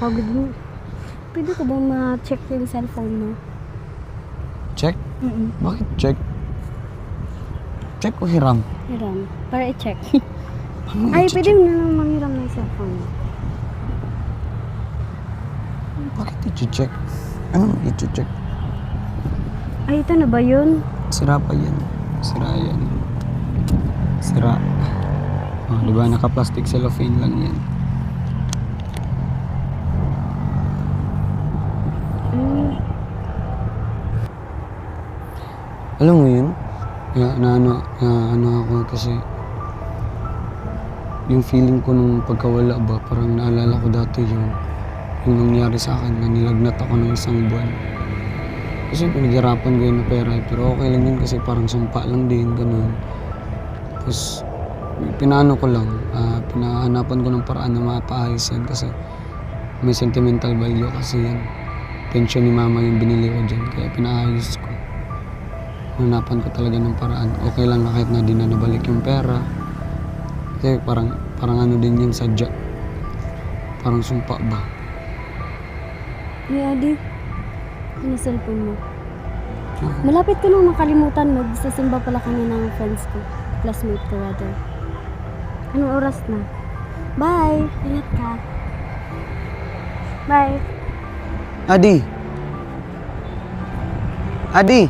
Pagod mo. Pwede ko ba ma-check yung cellphone mo? Check? Mm-mm. Bakit check? Check o hiram? Hiram. Para i-check. Ano Ay, i-check? pwede mo na manghiram ng cellphone mo. Bakit i-check? Anong i-check? Ay, ito na ba yun? Sira pa yan. Sira yan. Sira. Oh, di ba? Naka-plastic cellophane lang yan. Alam mo yun? Ano ako kasi yung feeling ko nung pagkawala ba, parang naalala ko dati yung nangyari sa akin na nilagnat ako ng isang buwan. Kasi pinaghirapan ko yun na pera, pero okay lang yun kasi parang sumpa lang din, ganun. Tapos pinaano ko lang, pinahanapan ko ng paraan na mapaayos yan kasi may sentimental value kasi yan. Pensyon ni mama yung binili ko dyan, kaya pinaayos ko. Hanapan ko talaga ng paraan. Okay lang na kahit na di na nabalik yung pera. Kasi parang ano din yung sadya. Parang sumpa ba? Hey, Adi. Ano cellphone mo? Malapit ko nang makalimutan mo. Sasimba pala kami ng friends ko. Classmate ko rather. Anong oras na? Bye! Ingat ka. Bye! Adi! Adi!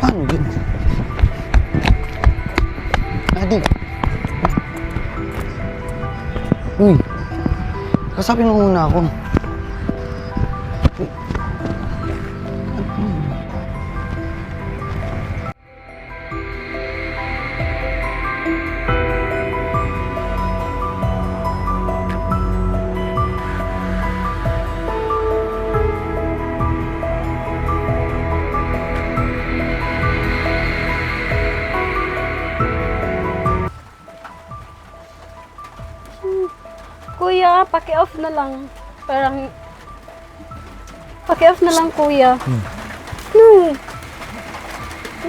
Paano yun? Adi! Uy! Kasapin mo muna ako. Kuya, paki-off na lang. Parang... Paki-off na lang, kuya. No.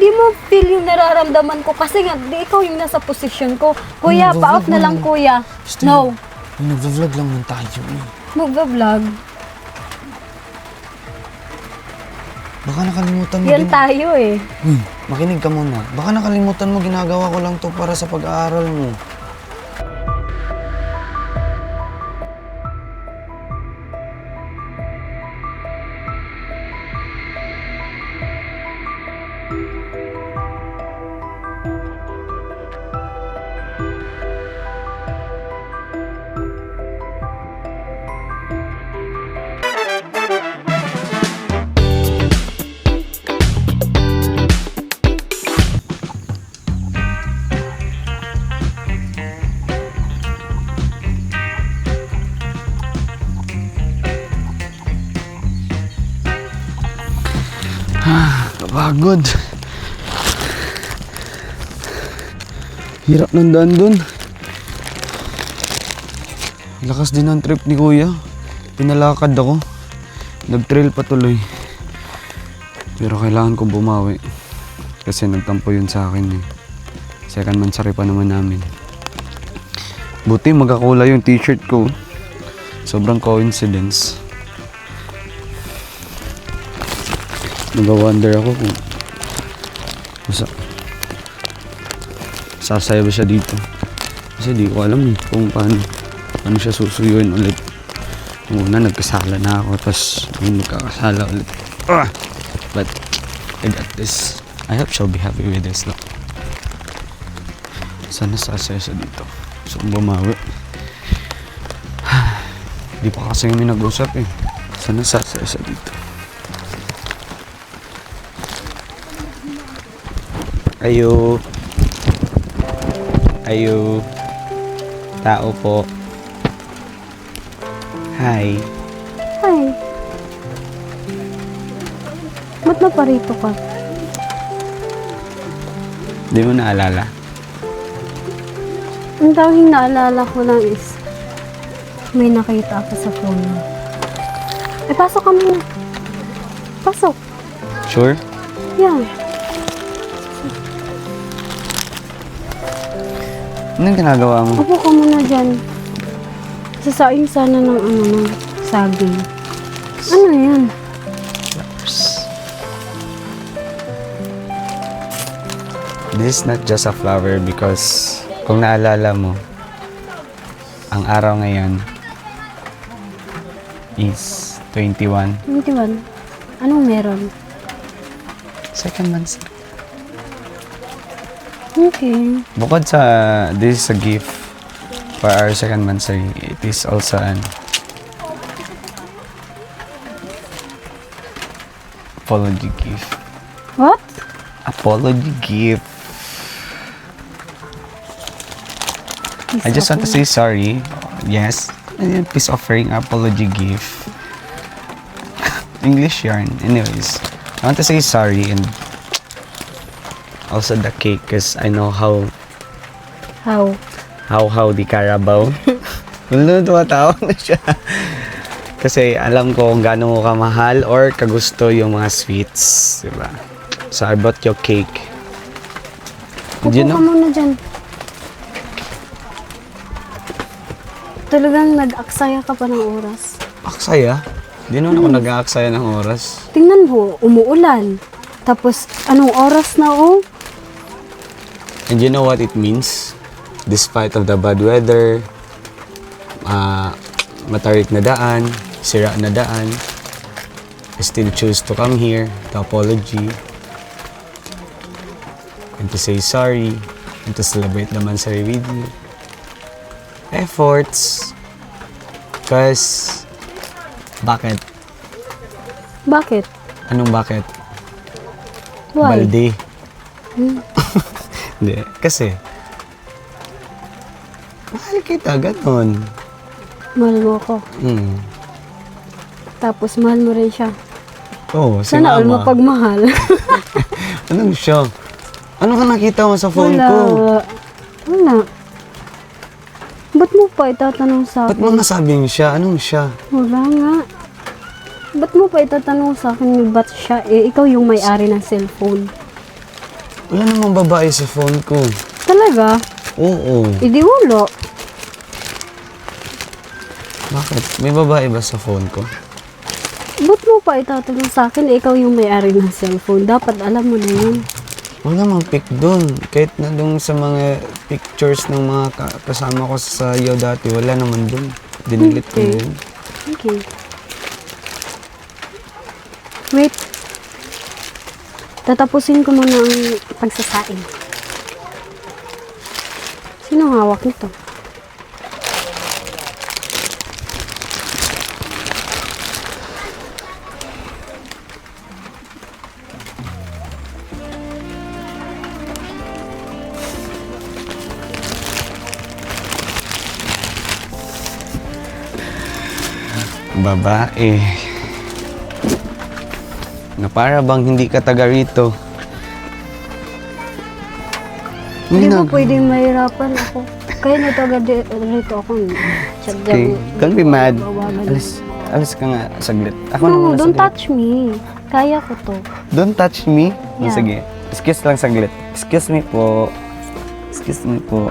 Di mo feel yung nararamdaman ko kasi nga, di ikaw yung nasa posisyon ko. Kuya, pa-off na lang, kuya. No. Nag-vlog lang ng tayo eh. Magva-vlog. Baka nakalimutan mo Yan tayo eh. Makinig ka muna. Baka nakalimutan mo, ginagawa ko lang to para sa pag-aaral mo. Kapagod. Hirap ng daan dun. Lakas din ang trip ni kuya. Pinalakad ako. Nag-trail pa tuloy. Pero kailangan ko bumawi. Kasi nagtampo yun sa akin eh. Second mansari pa naman namin. Buti magkakulay yung t-shirt ko. Sobrang coincidence. Nag-wonder ako kung sasaya ba siya dito. Kasi di ko alam eh kung paano siya susuyuin ulit. Una nagkasala na ako, tapos nagkakasala ulit. But I got this. I hope she'll be happy with this. No? Sana sasaya siya dito. So bumawi. Di pa kasi kami nag-usap eh. Sana sasaya siya dito. Ayo. Ayo. Tao po. Hi. Hi. Ba't naparito ka? Di mo naalala? Ang tawing naalala ko lang is may nakita ako sa phone mo. Eh, pasok ka muna. Pasok. Sure? Yeah. Anong ginagawa mo? Upo ka muna dyan. Sasaing sana ng ng saging. Ano yan? This is not just a flower because kung naalala mo, ang araw ngayon is 21. 21. Anong meron? Second month. Okay. Bukod sa this is a gift for our second monthsary, it is also an apology gift. What? Apology gift. I just want to say sorry. Yes. And peace offering, apology gift. English yarn. Anyways, I want to say sorry and also the cake because I know how the Carabao. Wala tumatawa na siya. Kasi alam ko kung gaano mo kamahal or kagusto yung mga sweets. Diba? So I bought your cake. Upo You ka know? muna dyan. Talagang nag-aksaya ka pa ng oras. Aksaya? Di naman ako nag-aaksaya ng oras. Tingnan mo, umuulan. Tapos, anong oras na And you know what it means? Despite of the bad weather, matarik na daan, sira na daan, I still choose to come here to apology and to say sorry and to celebrate the Mansari with you. Efforts. Cause, bakit? Bakit? Anong bakit? Why? Balde. Hmm. Hindi, kasi mahal kita, ganon. Mahal mo ako. Tapos, mahal mo rin siya. Oo, si Sana all mo mama. pagmahal. Anong siya? Ano ka nakita mo sa phone Wala. ko? Wala. Ba't mo pa itatanong sa Ba't mo akin? nasabing siya? Anong siya? Wala nga. Ba't mo pa itatanong sa akin ba't siya? Eh, ikaw yung may-ari ng cellphone. Wala namang babae sa phone ko. Talaga? Oo. Idi wala. Bakit? May babae ba sa phone ko? Ba't mo pa itatanong sa akin? Eh, ikaw yung may-ari ng cellphone. Dapat alam mo na yun. Wala namang pic doon. Kahit na doon sa mga pictures ng mga kasama ko sa iyo dati, wala naman doon. Dinilit ko Okay. na yun. Okay. Wait. Tatapusin ko muna ang pagsasaing. Sino ang hawak nito? Babae. Na para bang hindi ka taga rito. Hindi mo pwedeng mahirapan ako. Kaya nataga rito ako. Okay. Don't be mad. Alis ka nga saglit. Ako na No, muna don't saglit. touch me. Kaya ko to. Don't touch me? Oh, Yeah. sige. Excuse lang saglit. Excuse me po. Excuse me po.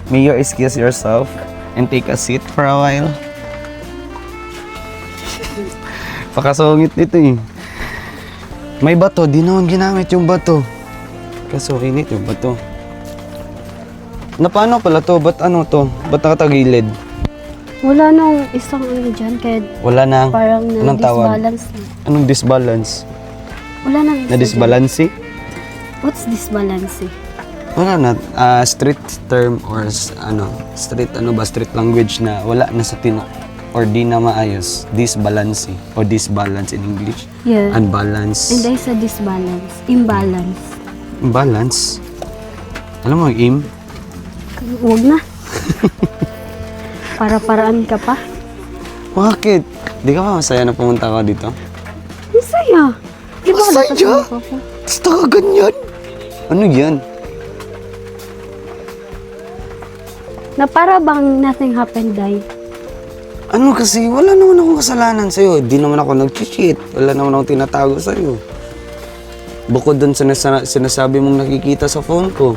May you excuse yourself and take a seat for a while? Pakasungit nito eh. May bato. Di naman ginamit yung bato. Kasungit yung bato. Na paano pala to? Ba't ano to? Ba't nakatagilid? Wala nung isang ano dyan. Kaya Wala na. parang Anong tawag? na-disbalance na. Anong disbalance? Wala nang isa Na-disbalance eh? dyan. What's disbalance eh? Wala na, street term or street street language na wala na sa tino or di na maayos. Disbalance o disbalance in English. Yeah. Unbalance. And I said disbalance. Imbalance. Balance. Alam mo, im? Huwag na. Para-paraan ka pa. Bakit? Di ka ba masaya na pumunta ka dito? Masaya. Di ba Masaya? nakasama ko ako? Basta ka ganyan? Ano yan? Na para bang nothing happened, Day. Ano kasi, wala naman akong kasalanan sa'yo. Di naman ako nag-cheat. Wala naman akong tinatago sa'yo. Bukod dun sa sinasabi mong nakikita sa phone ko.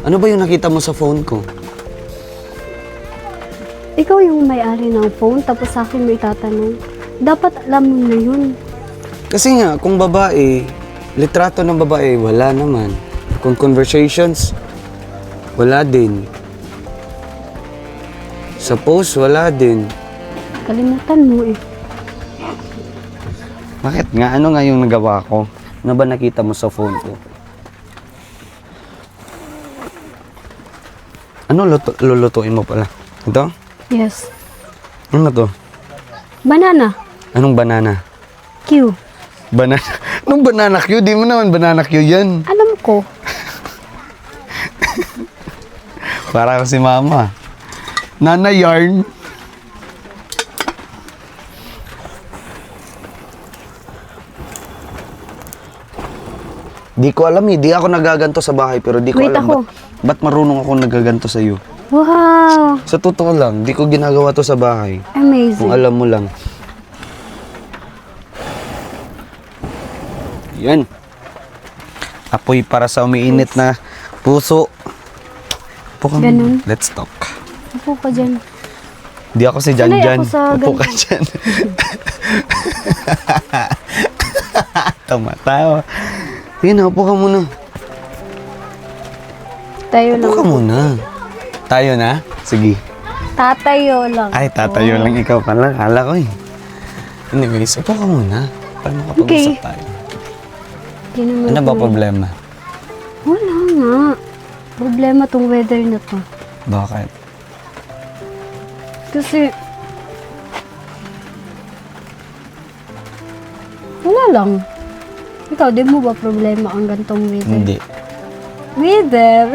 Ano ba yung nakita mo sa phone ko? Ikaw yung may-ari ng phone, tapos sa akin may tatanong. Dapat alam mo na yun. Kasi nga, kung babae, litrato ng babae, wala naman. Kung conversations, wala din. Sa post, wala din. Kalimutan mo eh. Bakit nga? Ano nga yung nagawa ko? Ano ba nakita mo sa phone ko? Ano lulutuin mo pala? Ito? Yes. Ano to? Banana. Anong banana? Q. Banana? Anong banana Q? Di mo naman banana Q yan. Alam ko. Para ako si mama. Nana yarn. Di ko alam eh. Di ako nagaganto sa bahay pero di ko Wait, alam ako. ba't marunong ako nagaganto sa iyo. Wow. Sa totoo lang, di ko ginagawa to sa bahay. Kung Amazing. alam mo lang. Yan. Apoy para sa umiinit na puso. Upo ka Ganun. muna. Let's talk. Upo ka dyan. Di ako si Sanay Janjan. ako sa Upo ka ganito. dyan. Tumatawa. Tingnan, upo ka muna. Tayo Upo ka lang. muna. Tayo na? Sige. Tatayo lang. Ay, tatayo lang ikaw pala. Kala ko eh. Anyways, upo ka muna. Para makapag-usap Okay. tayo. Di naman Ano ba ko- problema? Wala nga. Problema tong weather na to. Bakit? Kasi... Wala lang. Ikaw, di mo ba problema ang gantong weather? Hindi. Weather?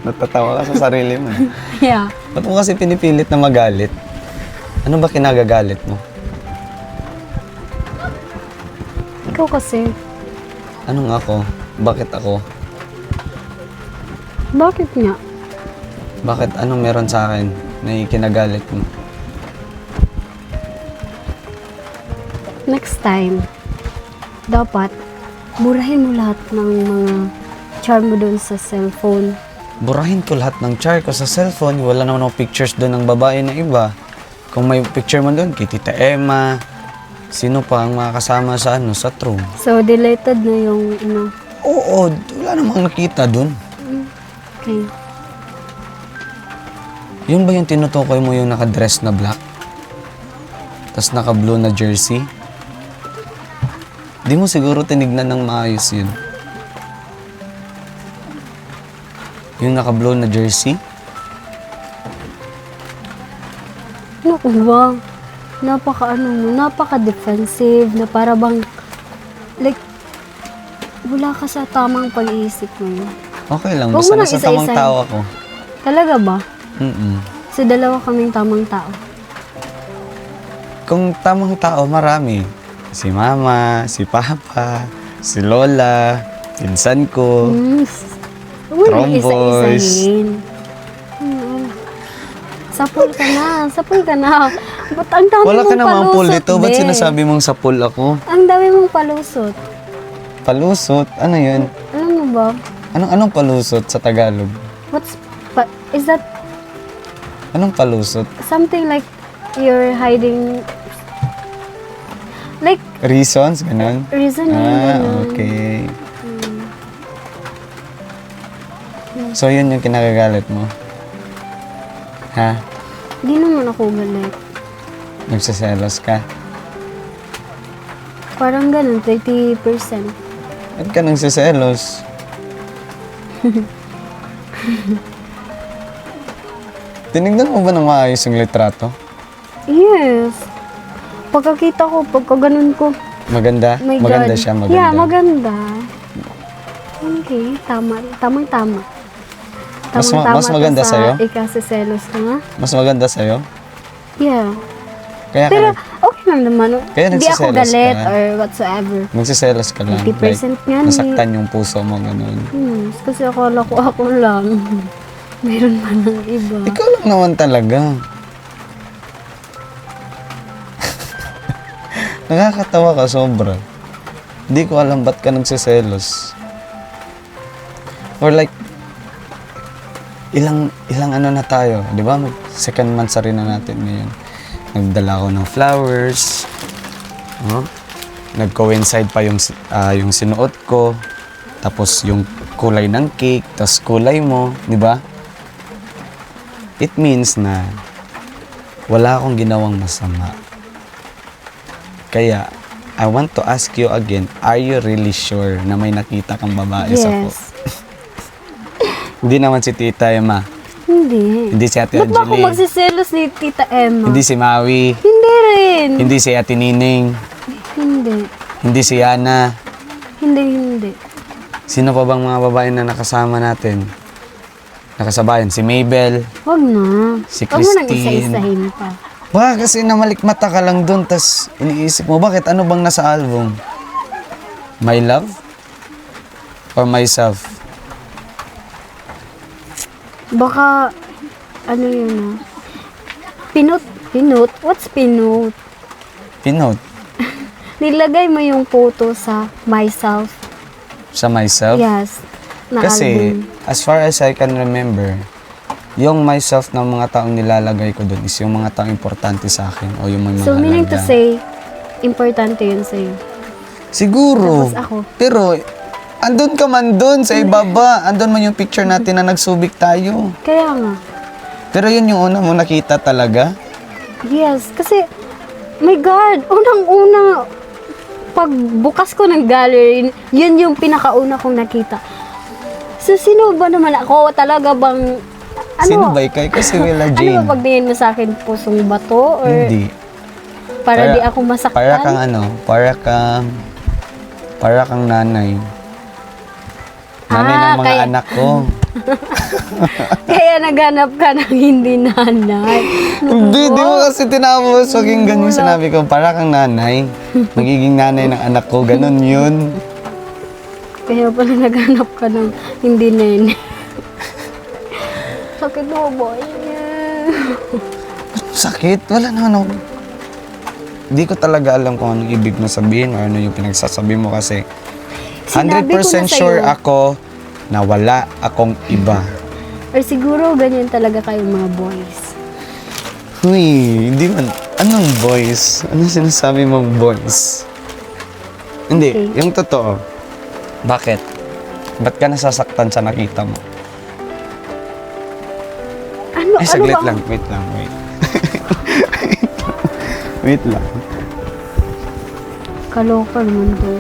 Natatawa ka sa sarili mo. Yeah. Ba't mo kasi pinipilit na magalit? Ano ba kinagagalit mo? Ikaw kasi. Anong ako? Bakit ako? Bakit nga? Bakit anong meron sa akin na kinagalit mo? Next time, dapat burahin mo lahat ng mga charm mo doon sa cellphone. Burahin ko lahat ng char ko sa cellphone. Wala naman ako pictures doon ng babae na iba. Kung may picture man doon, kay Tita Emma, sino pa ang makakasama sa sa room. So, deleted na yung ano. Oo, wala namang nakita doon. Okay. Yun ba yung tinutukoy mo yung nakadress na black? Tapos naka-blue na jersey? Di mo siguro tinignan ng maayos yun. Yung naka-blue na jersey? Naku ba? Napaka-defensive na para bang, like, wala ka sa tamang pag-iisip mo yun. Okay lang, Huwag basta mo nang nasa tamang isa-isahin. tao ako. Talaga ba? Mm-mm. Kasi dalawa kaming tamang tao. Kung tamang tao, marami. Si Mama, si Papa, si Lola, pinsan ko. Huwag mo nang Tromboys. isa-isahin. Sapul ka na. Sapul ka na. Ba't ang dami Wala ka mong namang pool palusot, dito. Ba't be? sinasabi mong sapul ako? Ang dami mong palusot. Palusot? Ano yun? Alam mo ba? Anong palusot sa Tagalog? Is that Anong palusot? something like you're hiding, like, Reasons? Ganon? reason na ganun. Okay. So, yun yung kinagagalit mo? Ha? Di naman ako galit. Nagsiselos ka? Parang ganun, 30%. Ba't ka nagsiselos? Tinignan mo ba ng maayos yung litrato? Yes. Pagkakita ko, pagka ganun ko, Maganda? my Maganda God. siya, maganda. Yeah, maganda. Okay, tama. Tamang-tama. Mas maganda to sa'yo? Ikasiselos ka nga. Mas maganda sa'yo? Yeah. Kaya Pero ka okay lang naman. Kaya Hindi ako nagsiselos galit ka? or whatsoever. nagsiselos ka lang. 80% nga ni- nasaktan yung puso mo, ganun. Kasi akala ko ako lang. Meron pa ng iba. Ikaw lang naman talaga. Nakakatawa ka sobra. Hindi ko alam ba't ka nagsiselos. Or like, ilang ano na tayo, di ba? Second month rin na natin ngayon. Nagdala ako ng flowers. Oh. Nag-coincide pa yung sinuot ko. Tapos yung kulay ng cake, tapos kulay mo, di ba? It means na wala akong ginawang masama. Kaya, I want to ask you again, are you really sure na may nakita kang babae sa po? Yes. Hindi naman si Tita Emma. Hindi. Hindi si Ate Ba't ba ako Angeline. magsiselos ni Tita Emma? Hindi si Maui. Hindi rin. Hindi si Ate Nining. Hindi. Hindi si Yana. Hindi. Sino pa bang mga babae na nakasama natin? Nakasabayan. Si Mabel. Wag na. Si Huwag mo nang Christine. isa-isahin pa. Ba, kasi namalikmata ka lang dun, tas iniisip mo, bakit? Ano bang nasa album? My love? Or myself? Baka, ano yun Pinot? What's pinot? Pinote. Nilagay mo yung photo sa myself. Sa myself? Yes. Na Kasi, album. as far as I can remember, yung myself ng mga taong nilalagay ko dun is yung mga taong importante sa akin o yung may mga So, meaning to alaga. say, importante yun sa'yo. Siguro. Tapos ako. Pero, andun ka man dun sa ibaba. Andun man yung picture natin na nagsubik tayo. Kaya nga. Pero yun yung una mo nakita talaga. Yes. Kasi, my God, unang-una, pag bukas ko ng gallery, yun yung pinakauna kong nakita. So, sino ba naman ako? Talaga bang, ano? Sino ba ikay? Kasi Willa Ano Jane. ba pagtingin mo sa akin? Pusong bato? Or Hindi. para di ako masaktan? Para kang ano, para kang nanay. Nanay ng mga kaya- anak ko. Kaya naghanap ka ng hindi nanay. Hindi, di mo kasi tinapos. Huwag yung ganyan sinabi ko. Para kang nanay. Magiging nanay ng anak ko. Ganon yun. Kaya pala naghanap ka ng hindi nene. Sakit mo, boy. Sakit? Wala naman ako. Hindi ko talaga alam kung anong ibig mo sabihin o ano yung pinagsasabi mo kasi Sinabi ko 100% na sa'yo. sure ako na wala akong iba. Or siguro ganyan talaga kayong mga boys. Huy, hindi man. Anong boys? Anong sinasabi mong boys? Hindi, Okay. yung totoo. Bakit? Ba't ka nasasaktan sa nakita mo? Ano, Ay, ano saglit ba? lang. Wait. Wait lang. Kaloka naman to.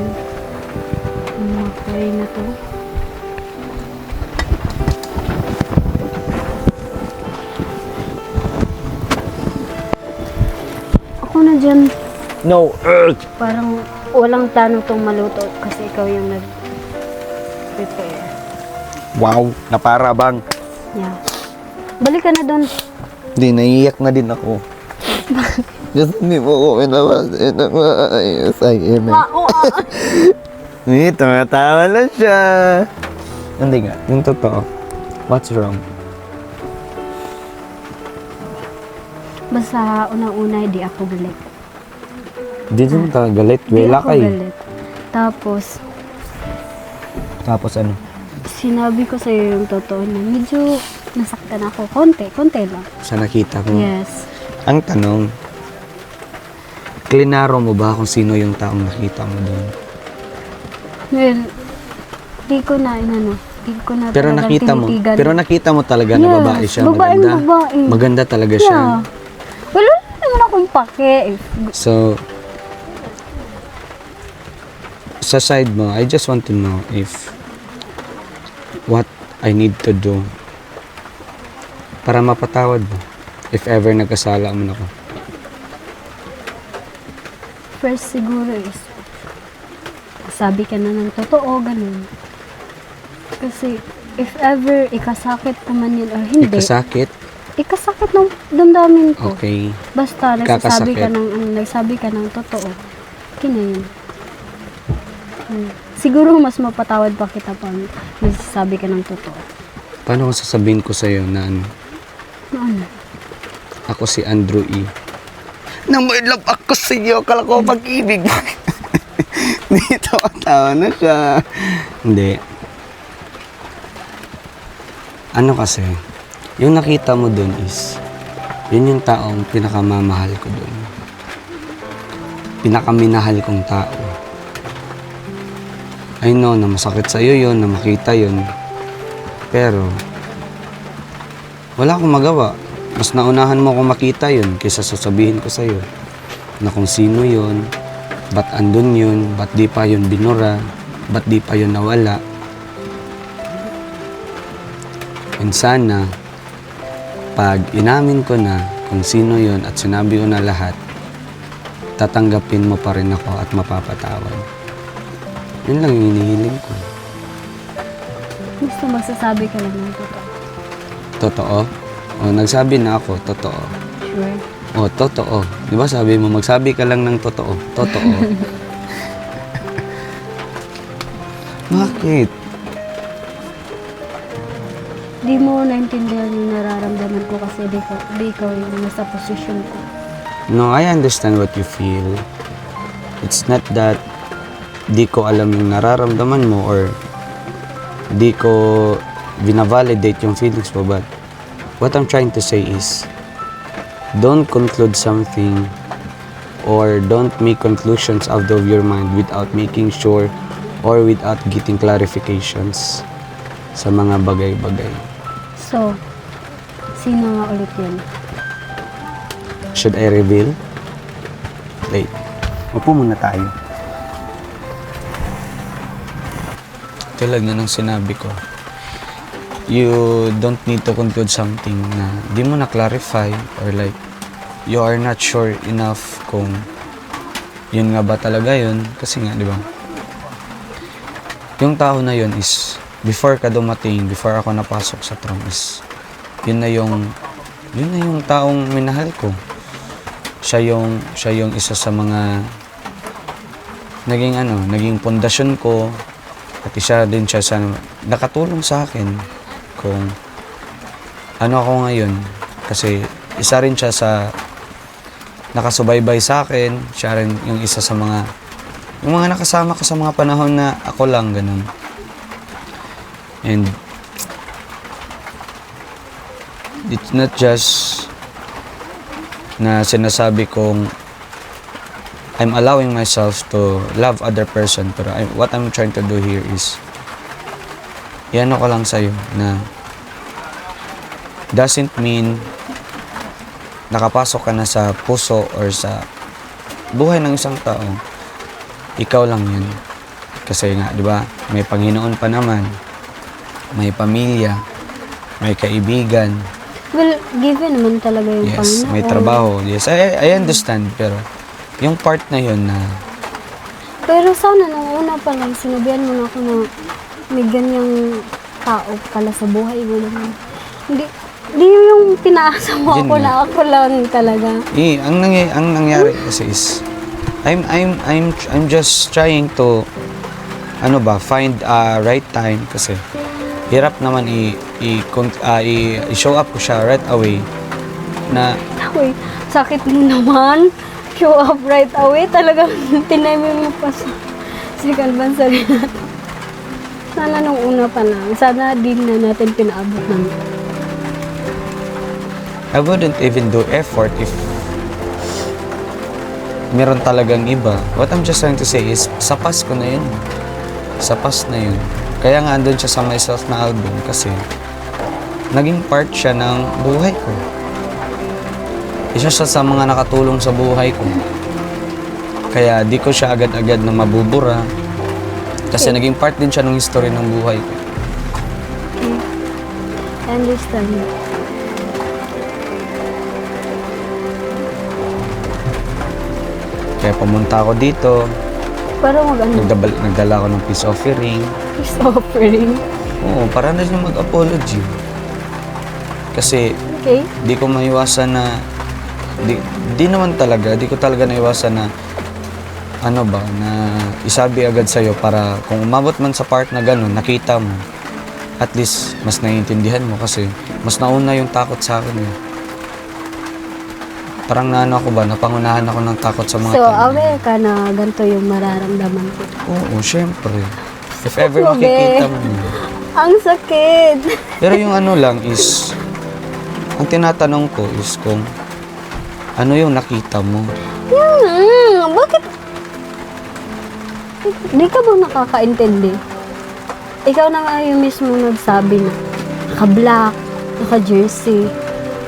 Ang mga play na to. Ako na dyan. No, Parang walang plano tong maluto kasi ikaw yung nag-prepare. Wow, naparabang. Yeah. Balik ka na doon. Hindi, naiiyak na din ako. Kasi hindi mo ko pinapansin ng maayos. Ay, eme. Tumatawa na siya. Hindi nga, yung totoo. What's wrong? Basta unang-una, di ako galit. Hindi naman talaga galit. Di Wala ako kayo. galit. Tapos, Tapos ano? sinabi ko sa'yo yung totoo na medyo nasaktan ako. Konti lang. Sa nakita ko. Yes. Ang tanong, klinaro mo ba kung sino yung taong nakita mo doon? Well, di ko na Pero talagang nakita mo, tinitigan. pero nakita mo talaga na Yes, babae siya, babaeng maganda. babae. Maganda talaga siya. Yeah. Wala naman akong pake. So, sa side mo, I just want to know if what I need to do para mapatawad mo if ever nagkasala mo ako. First siguro is, sabi ka na ng totoo, ganun. Kasi, if ever ikasakit ka man yun or hindi, Ikasakit? ikasakit ng damdamin ko. Okay. Basta nagsasabi ka Kakasakit. nagsabi ka ng totoo, kina yun. Siguro mas mapatawad pa kita pag nagsasabi ka ng totoo. Paano kung sasabihin ko sa'yo na ano, Ano? ako si Andrew E. Na may love ako sa iyo, kala ko pag-ibig mo. Dito, tawa na siya. Hindi. Ano kasi, yung nakita mo dun is, yun yung taong pinakamamahal ko dun. Pinakaminahal kong tao. I know na masakit sa'yo yun, na makita yun. Pero, wala akong magawa. Mas naunahan mo kung makita yun kaysa sasabihin ko sa'yo na kung sino yun, ba't andun yun, ba't di pa yun binura, ba't di pa yun nawala. And sana, pag inamin ko na kung sino yun at sinabi ko na lahat, tatanggapin mo pa rin ako at mapapatawad. Yun lang yung hinihiling ko. Gusto magsasabi ka lang ng totoo. Totoo? O, nagsabi na ako, totoo. Sure. O, totoo. Di ba sabi mo, magsabi ka lang ng totoo. Totoo. Bakit? Di mo naintindihan yung nararamdaman ko kasi di ikaw yung nasa posisyon ko. No, I understand what you feel. It's not that di ko alam yung nararamdaman mo or di ko binavalidate yung feelings mo, but what I'm trying to say is don't conclude something or don't make conclusions out of your mind without making sure or without getting clarifications sa mga bagay-bagay. So, sino nga ulit yun? Should I reveal? Wait. Upo muna tayo. Tulad na ng sinabi ko, you don't need to conclude something na di mo na-clarify or like you are not sure enough kung yun nga ba talaga yun. Kasi nga, di ba? Yung tao na yun is before ka dumating, before ako napasok sa prom is yun na yung taong minahal ko. Siya yung isa sa mga naging pundasyon ko at isa din siya sa nakatulong sa akin kung ano ako ngayon kasi isa rin siya sa nakasubaybay sa akin, siya rin yung isa sa mga nakasama ko sa mga panahon na ako lang ganun. And it's not just na sinasabi kong I'm allowing myself to love other person, pero what I'm trying to do here is iano ko lang sa'yo na doesn't mean nakapasok ka na sa puso or sa buhay ng isang tao, ikaw lang yun. Kasi nga, di ba, may Panginoon pa naman, may pamilya, may kaibigan. Well, given naman talaga yung Yes, Panginoon. may trabaho. Yes, I understand, pero yung part na yun na Pero sana nung una pa lang, sinabihan mo na ako na may ganyang tao pala sa buhay mo naman. Hindi yung pinaasa mo Yun ako nga. na ako lang talaga. ang nangyari kasi is I'm just trying to find a right time kasi hirap naman i-show up ko siya right away na Uy, sakit mo naman. Show up right away. Talagang tinaymin mo pa sa kalbansarin natin. Sana nung una pa lang. Sana din na natin pinaabot ng I wouldn't even do effort if meron talagang iba. What I'm just trying to say is sa past ko na yun. Sa past na yun. Kaya nga andun siya sa Myself na album kasi naging part siya ng buhay ko. Isa siya sa mga nakatulong sa buhay ko. Kaya di ko siya agad-agad na mabubura. Kasi naging part din siya ng history ng buhay ko. I understand. Kaya pumunta ako dito, Pero mag-ano? nagdala ako ng peace offering. Peace offering. Oo, para na siya mag-apology. Kasi Okay? di ko maiwasan na di ko talaga naiwasan na na isabi agad sa'yo para kung umabot man sa part na gano'n, nakita mo, at least mas naiintindihan mo kasi mas nauna yung takot sa akin. Eh. Parang napangunahan ako ng takot sa mga So, tao. aware ka na ganito yung mararamdaman ko. Oo, syempre. If ever Grabe. makikita mo, Ang sakit. Pero yung ano lang is, ang tinatanong ko is kung ano yung nakita mo. Bakit? Di ka ba nakakaintindi? Ikaw na nga yung mismo nagsabi na naka-black, naka-jersey.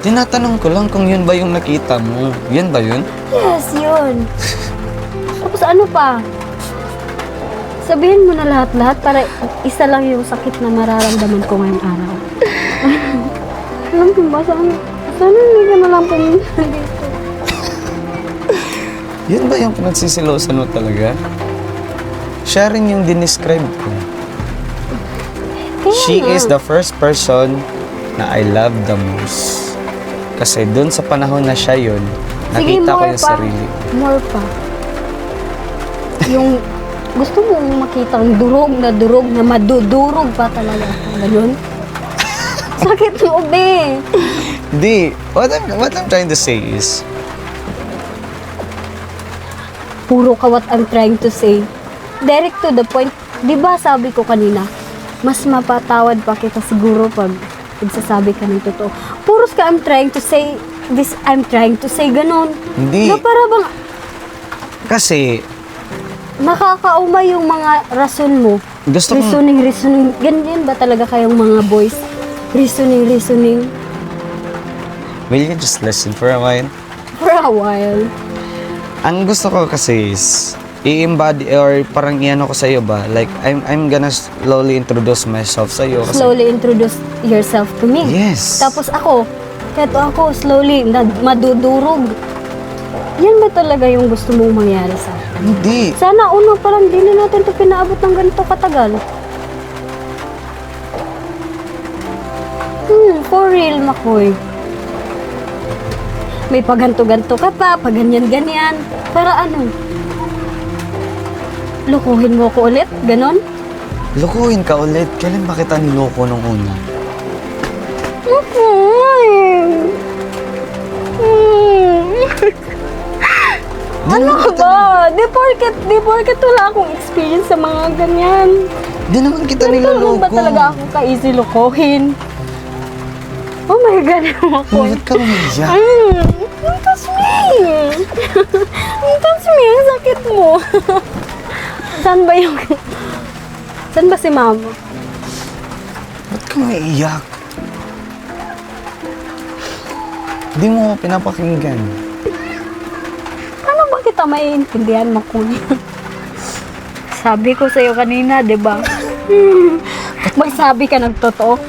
Tinatanong ko lang kung yun ba yung nakita mo. Yan ba yun? Yes, yun. Tapos ano pa? Sabihin mo na lahat-lahat para isa lang yung sakit na mararamdaman ko ngayong araw. Alam ko ba, sana hindi ka na lang pumunta dito. Yan ba yung pinagsisilosan mo talaga? Siya rin yung dinescribe ko. Kaya She nga. is the first person na I love the most. Kasi dun sa panahon na siya yun, Sige, nakita ko more yung pa. sarili. More pa. Yung gusto mong makita ang durog na madudurog pa talaga. Ganun. Sakit mo, be. Di, what I'm trying to say is, Puro ka what I'm trying to say. Direct to the point. Di ba sabi ko kanina, mas mapatawad pa kita siguro pag nagsasabi ka ng totoo. Puros ka I'm trying to say this, I'm trying to say ganun. hindi. Na para bang Kasi, nakakauma yung mga rason mo. gusto ko, Reasoning. Ganyan ba talaga kayong mga boys? Reasoning. will you just listen for a while? For a while. Ang gusto ko kasi is, i-embody or parang iano ko sa'yo ba? Like, I'm gonna slowly introduce myself sa'yo. Kasi, Slowly introduce yourself to me. yes. Tapos ako slowly, madudurog. Yan ba talaga yung gusto mong mangyari sa akin? Hindi. Sana uno parang di na natin ito pinaabot ng ganito katagal. For real, Makoy. May paganto-ganto ka pa, paganyan-ganyan. Para ano? Lukuhin mo ko ulit? Ganon? Lukuhin ka ulit. Kailan ba kita niloko nung una? Ano ka ba? Di porket wala akong experience sa mga ganyan. Di naman kita Ganito niloloko. ba talaga ako ka-easy lukuhin? Oh my God, ako. Bakit ka umiyak? Ang touch me! Ang touch me! Ang sakit mo! Saan ba yung... Saan ba si mama? Ba't ka umiiyak? Di mo ako pinapakinggan. Ano ba kita maiintindihan, Makoy? Sabi ko sa'yo kanina, di ba? Magsabi ka ng totoo.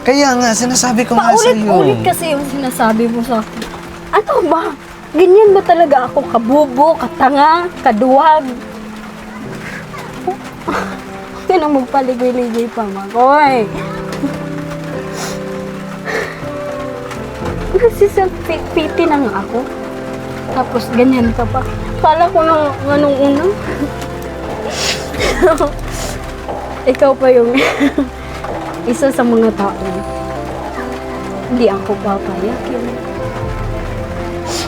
Kaya nga, sinasabi ko nga sa'yo. Paulit-ulit kasi yung sinasabi mo sa akin. Ano ba? Ganyan ba talaga ako? Kabubo, katanga, kaduwag? Huwag na magpaligoy-ligoy pa, Makoy. Nagsiself-pity na nga ako. Tapos ganyan ka pa. Kala ko nang anong una. Ikaw pa yung isa sa mga tao. Hindi ako papayakin.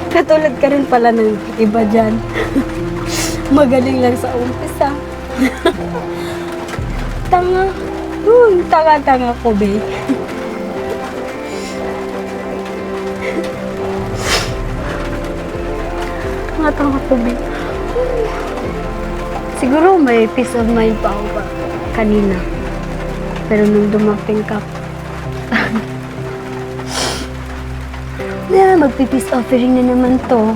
Katulad ka rin pala ng iba dyan. Magaling lang sa umpisa. Tanga. Tanga-tanga ko, be. Tanga-tanga ko, be. Siguro may peace of mind pa ako ba kanina. Pero nung dumating ka, na magpi-peace offering na naman to.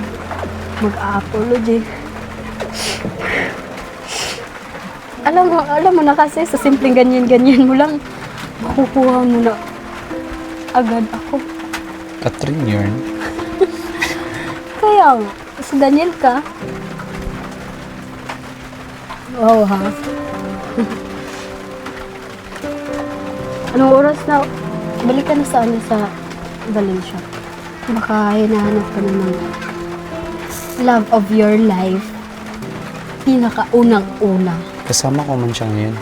Mag-a-apology. Alam mo na kasi sa simpleng ganyan-ganyan mo lang, makukuha mo na agad ako. Catherine yarn. Kaya, si Daniel ka. Wow, ha? Anong oras na? Balik ka na sa Valencia. Baka hinahanap ka na ng love of your life. Pinakaunang-una. Kasama ko man siya ngayon.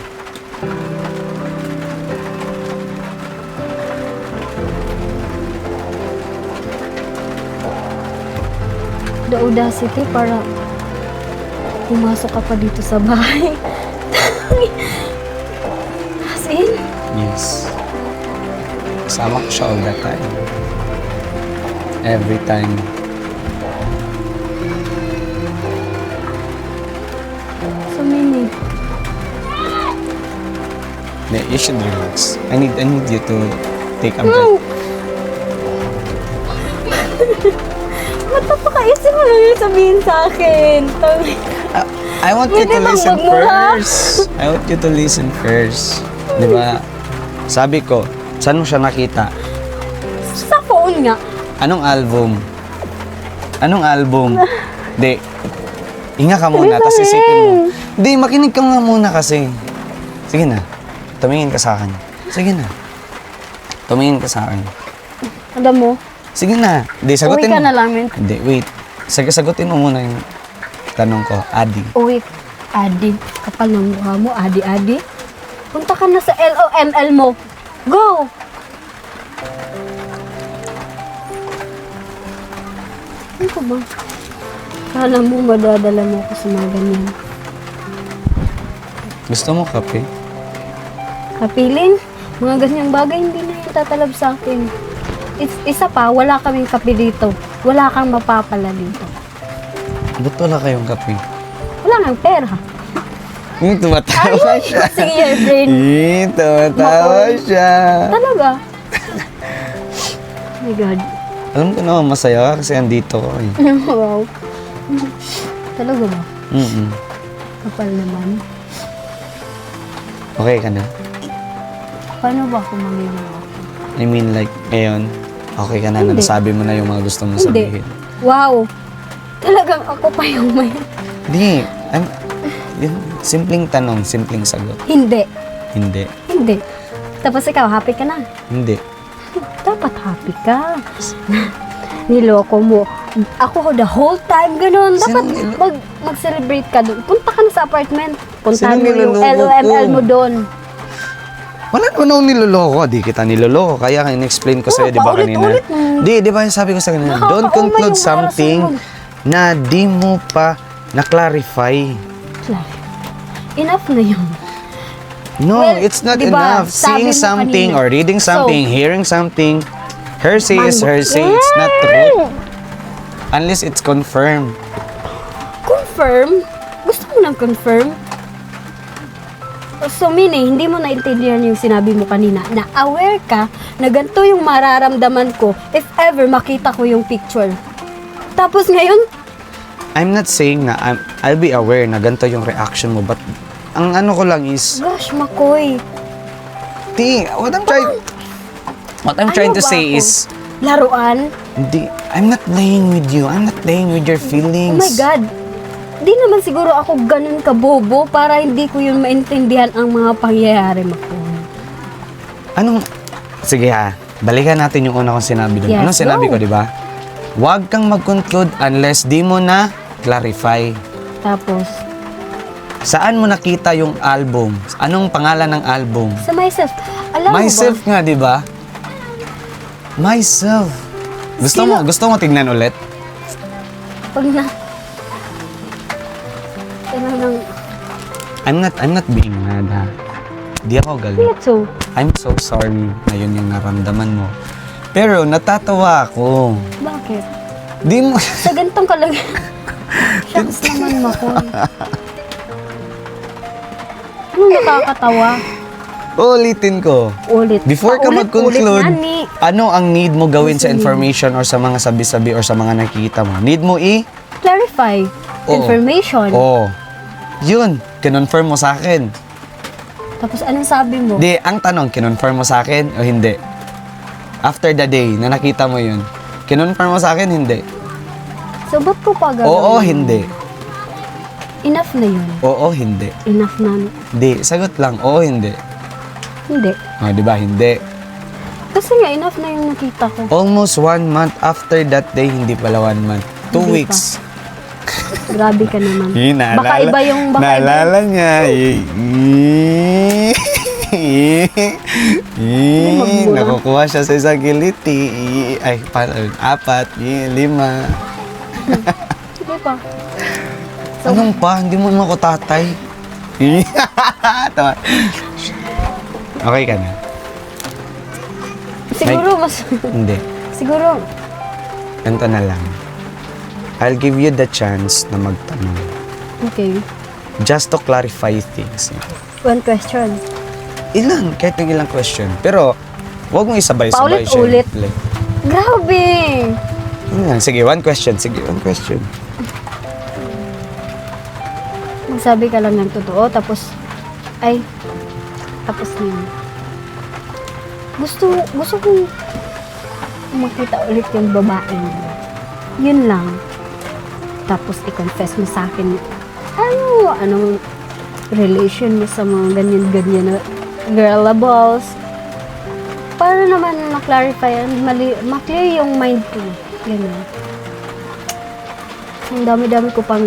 The audacity para pumasok ka pa dito sa bahay. As in, Yeah. promise. Kasama ko siya all the time. Every time. So, Mini, You should relax. I need you to take a breath. ba't napakaisip mo lang yung sabihin sa akin? I want you Pwede to bang listen wag mo, ha? first. I want you to listen first. Di ba? Sabi ko, saan mo siya nakita? Sa phone nga. Anong album? Anong album? Di. Hinga ka muna, tapos isipin mo. Di, makinig ka nga muna kasi. Sige na. Tumingin ka sa akin. Sige na. Tumingin ka sa akin. Alam mo, Sige na. Di, sagutin uwi ka mo. na lang, men. Hindi, wait. Sagutin mo muna yung tanong ko. Adi. Uwi. Adi. Kapal ng mukha mo, Adi. Punta ka na sa LOML mo. Go! Ano ka ba? Kala mo madadala mo ako sa mga ganyan. Gusto mo kape? Kapilin? Mga ganyang bagay hindi na yung tatalab sa akin. Isa pa, wala kaming kape dito. Wala kang mapapala dito. Ba't wala kayong kape? Wala nang pera. Tumatawa siya. Sige, your brain. Tumatawa siya. Talaga? Oh my God. Alam ko naman masaya ka kasi andito ko eh. Wow. Talaga ba? Mm-mm. Kapal naman. Okay ka na? Paano ba ako magiging okay? I mean like, ngayon, okay ka na, Hindi. nasabi mo na yung mga gusto mo Hindi. sabihin. Wow. Talagang ako pa yung may... Hindi. Yun, simpleng tanong, simpleng sagot. Hindi. Hindi. Hindi. Tapos ikaw, happy ka na. Hindi. Dapat happy ka. Niloko mo. Ako the whole time ganun. Dapat Sinong mag-celebrate ka doon. Punta ka na sa apartment. Puntahan Sinong mo yung niloloko LOML ko? mo doon. Wala naman akong niloloko. Di kita niloloko. Kaya in-explain ko sa'yo, di ba kanina? paulit-ulit mo. Di ba sabi ko sa kanina, Nakakauma don't conclude yung something oras na di mo pa na-clarify. Enough na yun. No, Well, it's not diba, enough. sabi Seeing mo something kanina. or reading something, hearing something, hearsay is Man- hearsay. It's not true. Unless it's confirmed. Confirm? Gusto mo nang confirm? So, Mini, hindi mo naintindihan yung sinabi mo kanina na aware ka na ganito yung mararamdaman ko if ever makita ko yung picture. Tapos ngayon, I'm not saying na I'll be aware na ganito yung reaction mo, but ang ano ko lang is, gosh, Makoy. what I'm trying Ano to ba say ako? is, Laruan? hindi, I'm not playing with you. I'm not playing with your Oh feelings. my God. Di naman siguro ako ganun kabobo para hindi ko yun maintindihan ang mga pangyayari, Makoy. Sige ha, balikan natin yung una kong sinabi doon. Yes, Anong sinabi go. ko, di ba? Huwag kang mag-conclude unless di mo na clarify. Tapos, Saan mo nakita yung album? Anong pangalan ng album? sa myself. Alam Myself mo ba? nga, di ba? Myself. Gusto mo tignan ulit? Pag na... Talagang... I'm not being mad ha. Di ako galit. So, I'm so sorry na yun yung naramdaman mo. Pero natatawa ako. bakit? Di mo... Sa gantong kalagayan. Shucks naman, Makoy. Anong nakakatawa? Ulitin ko. Ulit. Before ka Paulit-ulit mag-conclude, na, ni. ano ang need mo gawin sa information or sa mga sabi-sabi or sa mga nakikita mo? Need mo Clarify. Oo. Information. Oh. Yun, kinonfirm mo sa akin. Tapos anong sabi mo? Di, ang tanong, kinonfirm mo sa akin o hindi? After the day na nakita mo yun, kinonfirm mo sa akin, hindi? So, ba't ko pa gagawin? Oo, hindi. Enough na yun. Oo, hindi. Enough na. Di, sagot lang, oo, hindi. Hindi. O, di ba, hindi. Kasi nga, enough na yung nakita ko. Almost 1 month after that day, hindi pala 1 month. 2 Hindi weeks. Grabe ka naman. Naalala, Baka iba yung... Naalala niya. magmura. Nakukuha siya sa isang kiliti. Ay, 4, 5. Sige pa. Anong pa? Hindi mo naman ako tatay. Tama. Okay ka na. Siguro mas... Hindi. siguro... Ganito na lang. I'll give you the chance na magtanong. Okay. Just to clarify things. One question. Ilan? Kahit ng ilang question. Pero, huwag mo isabay-sabay siya. Paulit-ulit. Grabe! Yun lang. Sige, one question. Sige, one question. Magsabi ka lang ng totoo, tapos... Ay... Tapos na yun. Gusto kong makita ulit yung babae mo. Yun lang. Tapos i-confess mo sa akin anong relation mo sa mga ganyan-ganyan na girlables. Para naman ma-clarify, ma-clear yung mind ko. Ganun. Ang dami-dami ko pang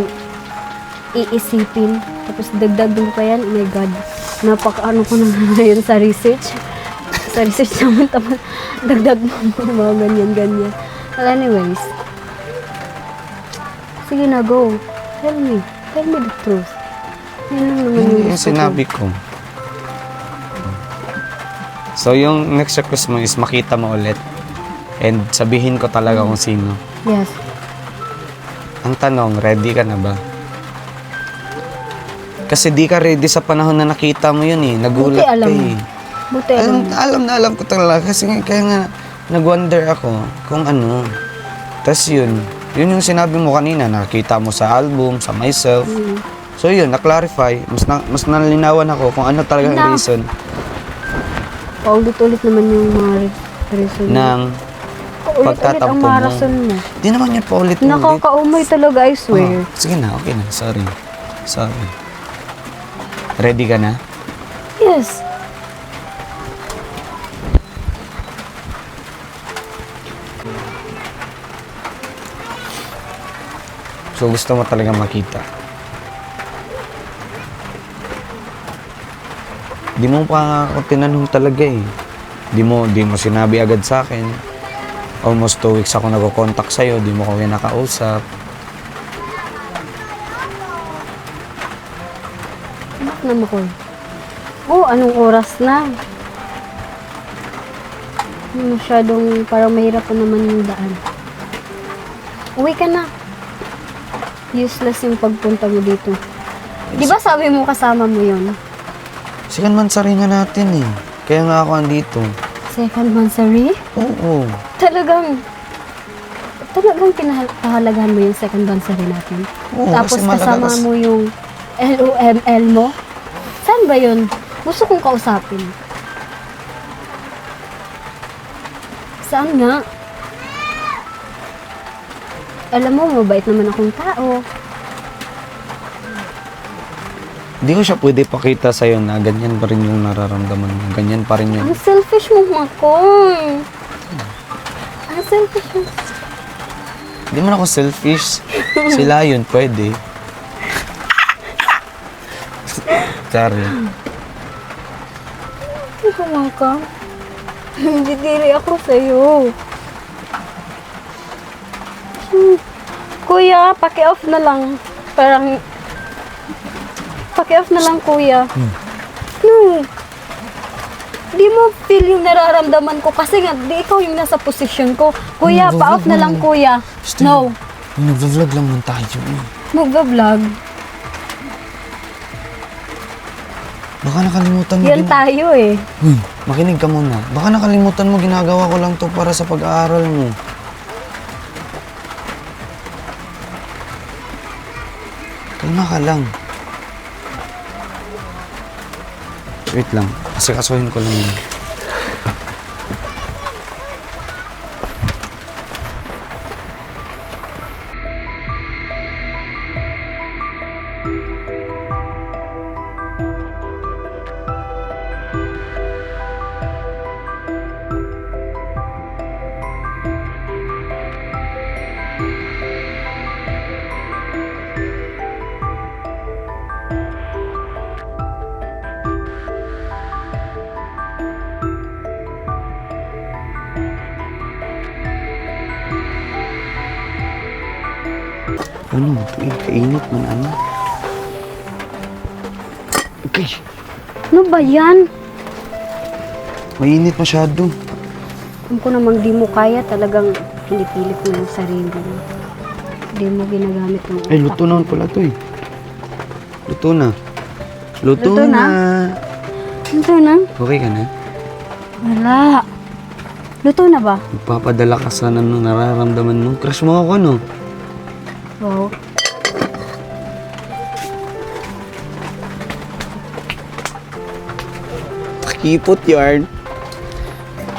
iisipin. Tapos dagdag din pa yan. Oh my God. Napaka-ano ko na ngayon sa research. Sa research naman, tapos dagdag mo mga ganyan-ganyan. Well, anyways. Sige na, go. Tell me. Tell me the truth. Yun lang naman yung Yung gusto ko. sinabi ko. So, yung next request mo is makita mo ulit. And sabihin ko talaga kung sino. Yes. Ang tanong, ready ka na ba? Kasi di ka ready sa panahon na nakita mo yun eh. Nagulat Buti alam ka mo. eh. Buti alam. Alam ko talaga. Kasi kaya nga, nag-wonder ako kung ano. Tapos yun yung sinabi mo kanina, nakita mo sa album, sa myself. So yun, na-clarify. Mas nalinawan ako kung ano talaga ang reason Paulit-ulit naman yung mga reason. ng Paulit-ulit pagtatampo ang mo. mga rason mo. Di naman yun paulit-ulit. Nakakaumay talaga, I swear. Oh, sige na, okay na. Sorry. Ready ka na? Yes. So gusto mo talaga makita. Di mo pa ako tinanong talaga eh. Di mo sinabi agad sa akin. Almost 2 weeks ako nagko-contact sa'yo, di mo ko nakausap. Bakit naman ko? Oh, anong oras na? Masyadong parang mahirap pa naman yung daan. Uwi ka na. Useless yung pagpunta mo dito. Di ba sabi mo kasama mo yon? Second monthsary nga natin eh. Kaya nga ako andito. Second monthsary? Oo. Talagang pinahalagahan mo yung second monthsary natin. Oo, Tapos kasi malaga kasama kasi- mo yung LOML mo. Saan ba yun? Gusto kong kausapin. Saan nga? Alam mo, mabait naman akong tao. Di ko siya pwede pakita sa'yo na ganyan pa rin yung nararamdaman mo. Ganyan pa rin yung... Ang selfish mo, Makoy. Ang selfish mo. Di man ako selfish. Sila yun, pwede. Sorry. Ikaw, Maka. Hindi diri ako sa'yo. Kuya, paki-off na lang. Parang... Paki-off na lang, kuya. No. Di mo feel yung nararamdaman ko kasi nga, di ikaw yung nasa posisyon ko. Kuya, pa-off na lang, kuya. No. Nag-vlog lang man tayo eh. Magva-vlog. Baka nakalimutan mo. Yan tayo eh. Makinig ka muna. Baka nakalimutan mo, ginagawa ko lang to para sa pag-aaral mo. Kalma ka lang. Wait lang. Kasi kasuhin ko lang yun. Ano? Ito eh, kainit man ano. Okay. Ano ba yan? Mainit masyado. Alam ko namang di mo kaya, talagang pinipilit mo yung sarili mo. Di mo ginagamit yung utak. Ay, luto naman pala to eh. Luto na. Luto, Luto na? na. Luto na? Okay ka na? Wala. Luto na ba? Magpapadala ka sana nung nararamdaman nung crush mo ako, no? Wow. Kipot yarn.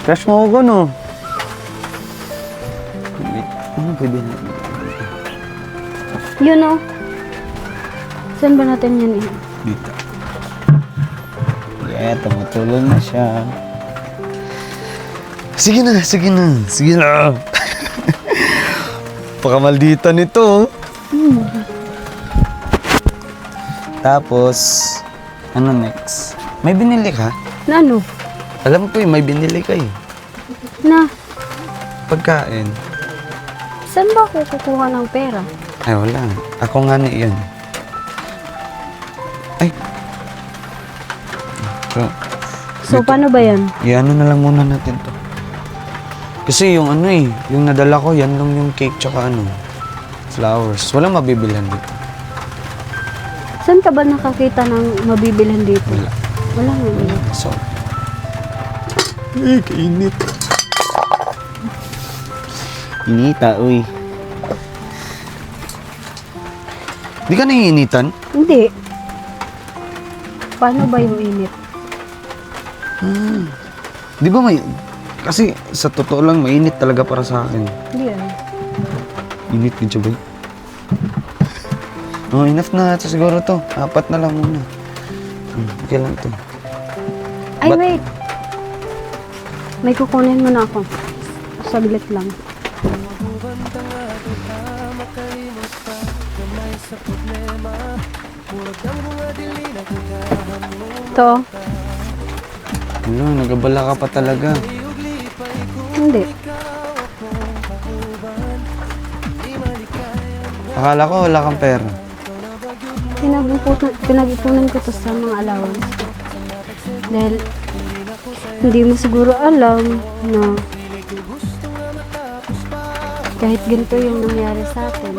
Crush mo ako, no? Ano pwede na? Yun o. Saan ba natin yan eh? Dito. Yeah, tumutulong na siya. Sige na, sige na, sige na. Pakamaldita nito. Tapos, ano next? May binili ka? Na ano? Alam ko may binili ka eh. Na, Pagkain. saan ba ako kukuha ng pera? Ay, wala. Ako nga na iyan. Ay. So, paano ba yan? Iano na lang muna natin to. Kasi yung ano eh, yung nadala ko, yan lang yung cake tsaka ano, flowers. Walang mabibilhan dito. Saan ka ba nakakita ng mabibilhan dito? Wala. Wala nga wala. So, ay, kainit. Inita, uy. Di ka naiinitan? Hindi. Paano ba yung init? Di ba may... Kasi sa totoo lang, mainit talaga para sa akin. Hindi ah. Init din siya, boy. Oh, enough na. Ito siguro to. 4 na lang muna. Okay lang to. Ay, But- wait. May kukunin mo na ako. Saglit lang. Ito. Ano, nagabala ka pa talaga. Hindi. Akala ko wala kang pera. Pinag-ipunan ko to sa mga allowance ko. Dahil hindi mo siguro alam na kahit ganito yung nangyari sa atin,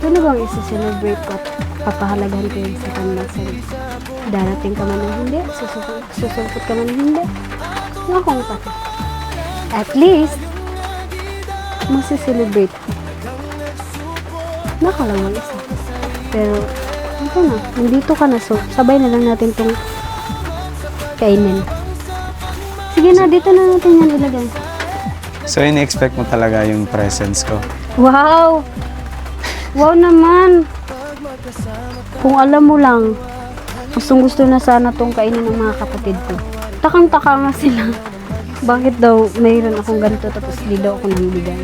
ano bang isa-celebrate ko at papahalagahan ko yun sa kanila sa darating ka man ng hindi, susulpot ka man ng hindi, yung akong pati. At least, masiselebrate ko. Nakalawang isa. Pero, ito na, nandito ka na, so sabay na lang natin itong kainin. Sige na, dito na natin yan ilagay. So, in-expect mo talaga yung presence ko. Wow! Wow naman! Kung alam mo lang, gustong gusto na sana itong kainin ng mga kapatid ko. Takang-taka nga sila. Bakit daw mayroon akong ganito tapos di daw ako nambigay?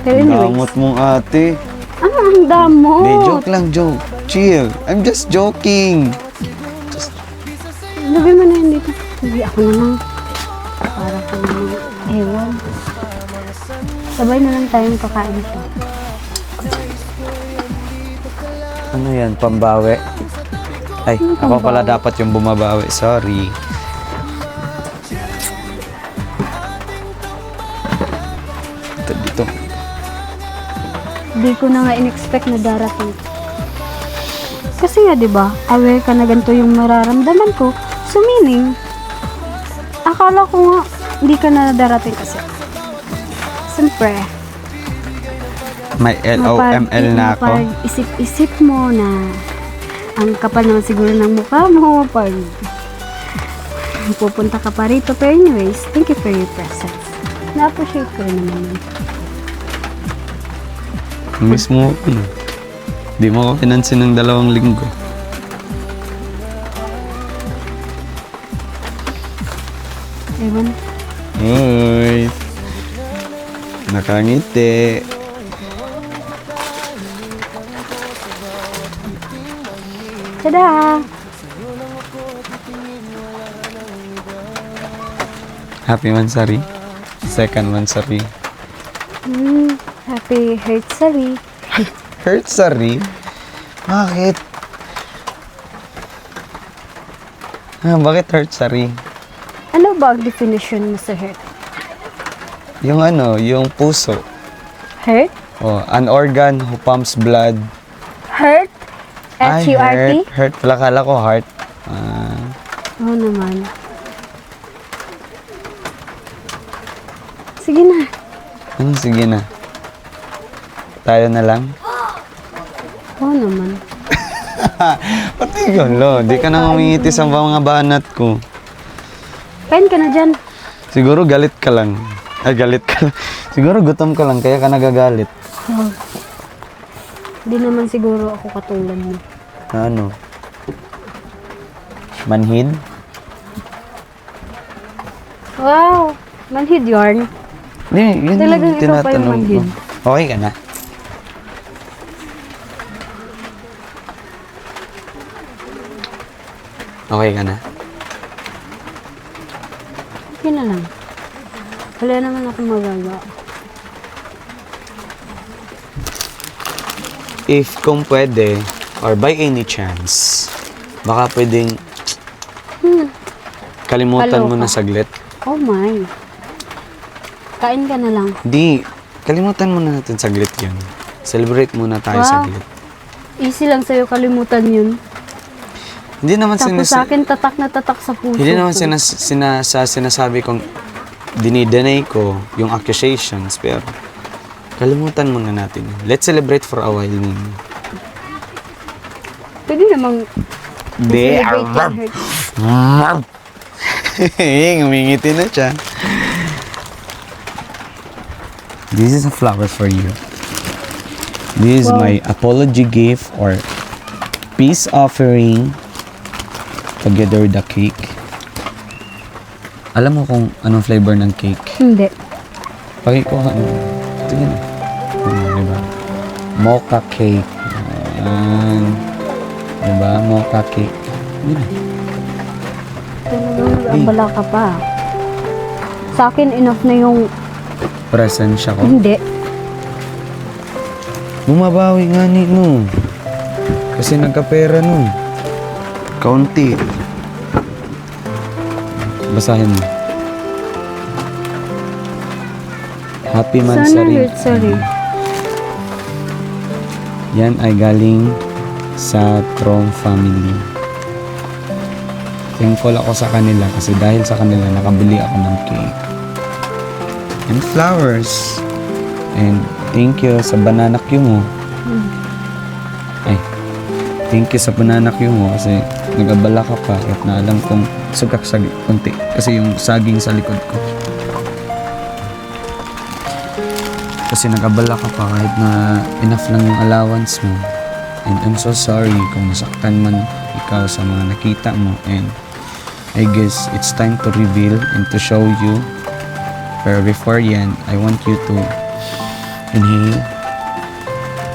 Pero anyways, Damot mong ate. ang damot! Hindi, joke lang, joke. Chill. I'm just joking. Labi mo na yan dito. Hindi ako naman. Para ka naman. Ewan. Sabay na lang tayong kakain ito. Ano yan, pambawi? Ay, ako pala dapat yung bumabawi. Sorry. Ito dito. Hindi ko na nga in-expect na darating. Kasi nga, di ba, aware ka na ganito yung mararamdaman ko. So, meaning, akala ko nga, hindi ka na darating kasi. Siyempre, May LOML na ako. Pag isip-isip mo na ang kapal naman siguro ng mukha mo pag pupunta ka pa rito. Pero anyways, thank you for your presence. Na-appreciate ko rin naman yun. Miss mo ako. Di mo ako pinansin ng 2 linggo. Ewan. Hoy. Nakangiti. Tada! Happy Mansari. Second Mansari. Happy Hertzary. Hertzari? Bakit? Bakit Hertzari? Ano ba ang definition mo sa heart? Yung ano, yung puso. Heart? Oh, an organ who pumps blood. Heart? Ay, H-U-R-T? heart. Pala kala ko heart. Ah, Oo naman. Sige na. sige na. Tayo na lang. Oo naman. Pati lo, di ka na ngumingiti sa mga banat ko. Kain ka na dyan. Siguro galit ka lang. Ay, galit ka lang. Siguro gutom ka lang, kaya ka nagagalit. Oh. Hindi naman siguro ako katulad mo. Na ano? Manhid? Wow! Manhid yarn. Yun Talagang yung ikaw pa yung tinatanong ko. manhid. Okay ka na? Okay ka na? Okay na lang. Wala naman ako magagawa. If kung pwede, or by any chance, baka pwedeng kalimutan mo Kaloka. na saglit. Oh my. Kain ka na lang. Di, kalimutan mo na natin saglit yun. Celebrate muna tayo Wow. saglit. Easy lang sa'yo kalimutan yun. Hindi naman Tapos sa akin, tatak na tatak sa puso Hindi naman ko. sinasabi kong dinidenay ko yung accusations, pero kalimutan muna natin. Let's celebrate for a while muna. Pwede namang Hindi. celebrate yung hurt. Ngumingiti na siya. This is a flower for you. This is Wow. my apology gift or peace offering together with the cake. Alam mo kung anong flavor ng cake? Hindi. Pakikuha mo. Tingnan mo. Diba? Mocha cake. Ayan. Diba? Mocha cake. Hindi na. Talagang abala ka pa. Sa akin, enough na yung Presensya ko. hindi. Bumabawi nga ni no. Kasi nagkapera no. Kaunti. Basahin mo. Happy Sana Mansari. hurt, sorry. Yan ay galing sa Chrome family. Thankful ako sa kanila kasi dahil sa kanila nakabili ako ng cake. And flowers. And thank you sa banana cue mo. Ay, thank you sa banana cue mo kasi nag-abala ka pa at na alam kong sugak sa konti kasi yung saging sa likod ko. Kasi nag-abala ka pa kahit na enough lang yung allowance mo. And I'm so sorry kung nasaktan man ikaw sa mga nakita mo. And I guess it's time to reveal and to show you. Pero before yan, I want you to inhale,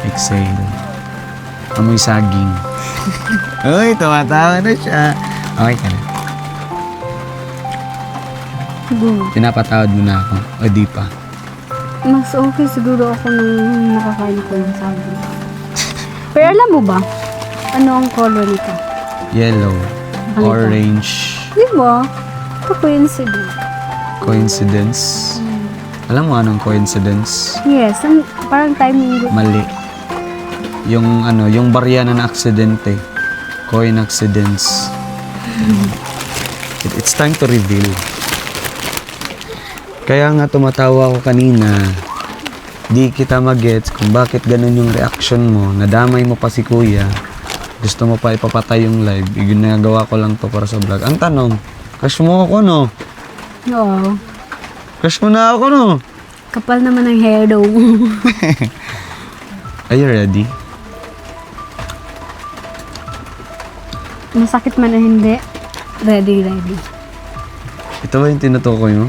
exhale. Amoy saging. Uy, tumatawa na siya. Okay ka na. Siguro. Pinapatawad mo na ako. O di pa. Mas okay siguro ako nung nakakain ko yung sabi. Pero alam mo ba, ano ang color nito? Yellow, Ano ito? orange, Di ba? Ito coincidence. coincidence. Alam mo anong coincidence? Yes, parang timing. Mali. Yung ano, yung barya na aksidente. Coincidence. It's time to reveal. Kaya nga tumatawa ako kanina. Di kita mag-gets kung bakit ganun yung reaction mo. Nadamay mo pa si kuya. Gusto mo pa ipapatay yung live. Ginagawa ko lang to para sa vlog. Ang tanong, crush mo ako no? Oo. Crush mo na ako no? Kapal naman ang hair daw. Are you ready? Masakit man o hindi. Ready. Ito ba yung tinutukoy mo?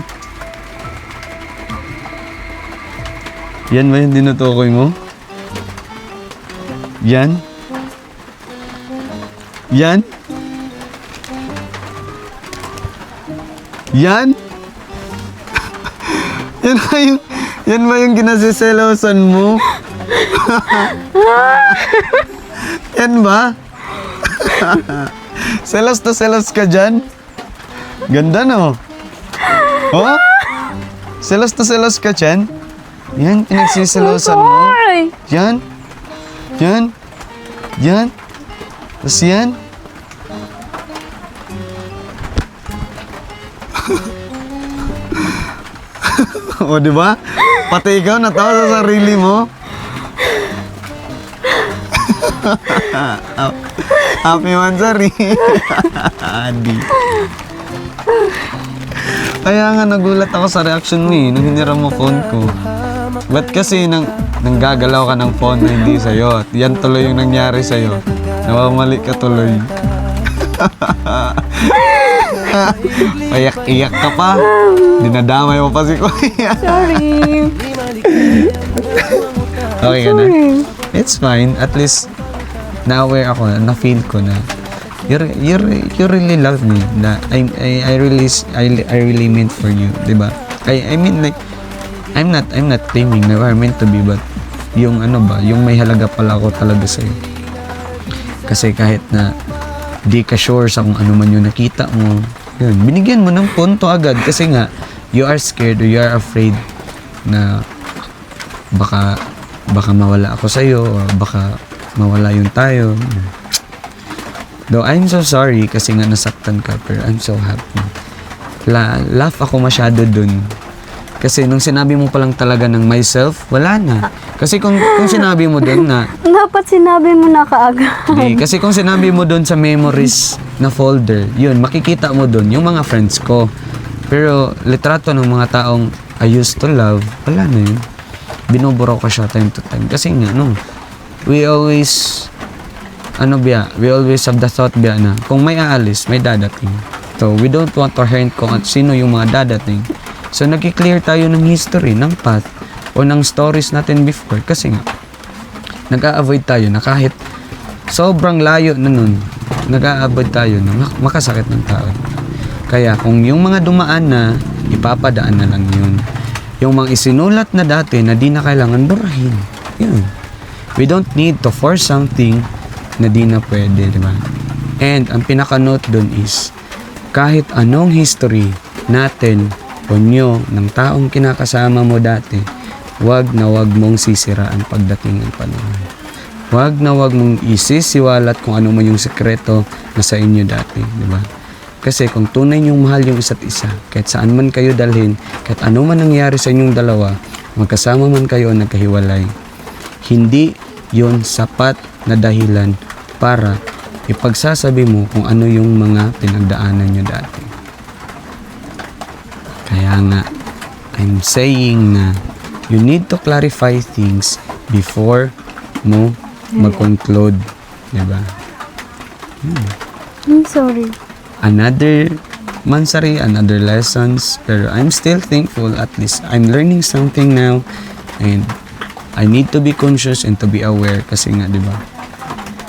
Yan ba yung tinutukoy mo? Yan? Yan? Yan? Yan ba yung kinasiselosan mo? Yan ba? Selos na selos ka dyan? Ganda no? Oh? Selos na selos ka, Chan? Yan, pinagsisilosan mo. Ay! Yan. Yan. Yan. Tapos yan. O, di ba? Pati ikaw natawa sa sarili mo. Happy Mansari. Adi. Kaya nga nagulat ako sa reaction mo nung hinira mo phone ko. Ba't kasi nanggagalaw ka ng phone na hindi sa'yo? At yan tuloy yung nangyari sa'yo. Nawamali ka tuloy. Payak-iyak ka pa. Dinadamay mo pa si Kuya. Sorry. Okay ka na? It's fine. At least, na-aware ako, na-feel ko na you really love me. Na I really meant for you, 'di ba? I mean like I'm not claiming na we're meant to be, but yung ano ba, yung may halaga pala ako talaga sa'yo. Kasi kahit na di ka sure sa kung ano man yung nakita mo, yun, binigyan mo ng punto agad kasi nga you are scared or you are afraid na baka mawala ako sa'yo o baka mawala yung tayo. Though I'm so sorry kasi nga nasaktan ka, pero I'm so happy. Laugh ako masyado dun. Kasi nung sinabi mo pa lang talaga ng myself, wala na. Kasi kung sinabi mo dun na... Dapat sinabi mo na kaagad. Hindi, kasi kung sinabi mo dun sa memories na folder, yun, makikita mo dun yung mga friends ko. Pero litrato ng mga taong I used to love, wala na yun. Binuburo ko siya time to time. Kasi nga, we always have the thought na kung may aalis, may dadating. So, we don't want to hurt kung at sino yung mga dadating. So, nag-clear tayo ng history, ng path, o ng stories natin before. Kasi nga, nag-a-avoid tayo na kahit sobrang layo na nun, nag-a-avoid tayo na makasakit ng tao. Kaya, kung yung mga dumaan na, ipapadaan na lang yun. Yung mga isinulat na dati na di na kailangan burahin. Yun. We don't need to force something na di na pwede, di ba? And ang pinaka-note dun is, kahit anong history natin o nyo ng taong kinakasama mo dati, wag na wag mong sisiraan pagdating ng panahon. Wag na wag mong isisiwalat kung ano man yung sekreto na sa inyo dati, di ba? Kasi kung tunay niyong mahal yung isa't isa, kahit saan man kayo dalhin, kahit ano man nangyari sa inyong dalawa, magkasama man kayo o nagkahiwalay, hindi yon sapat na dahilan para ipagsasabi mo kung ano yung mga pinagdaanan nyo dati. Kaya nga, I'm saying na you need to clarify things before mo mag-conclude. Diba? I'm sorry. Another Mansari, another lessons, pero I'm still thankful. At least I'm learning something now, and I need to be conscious and to be aware kasi nga, di ba?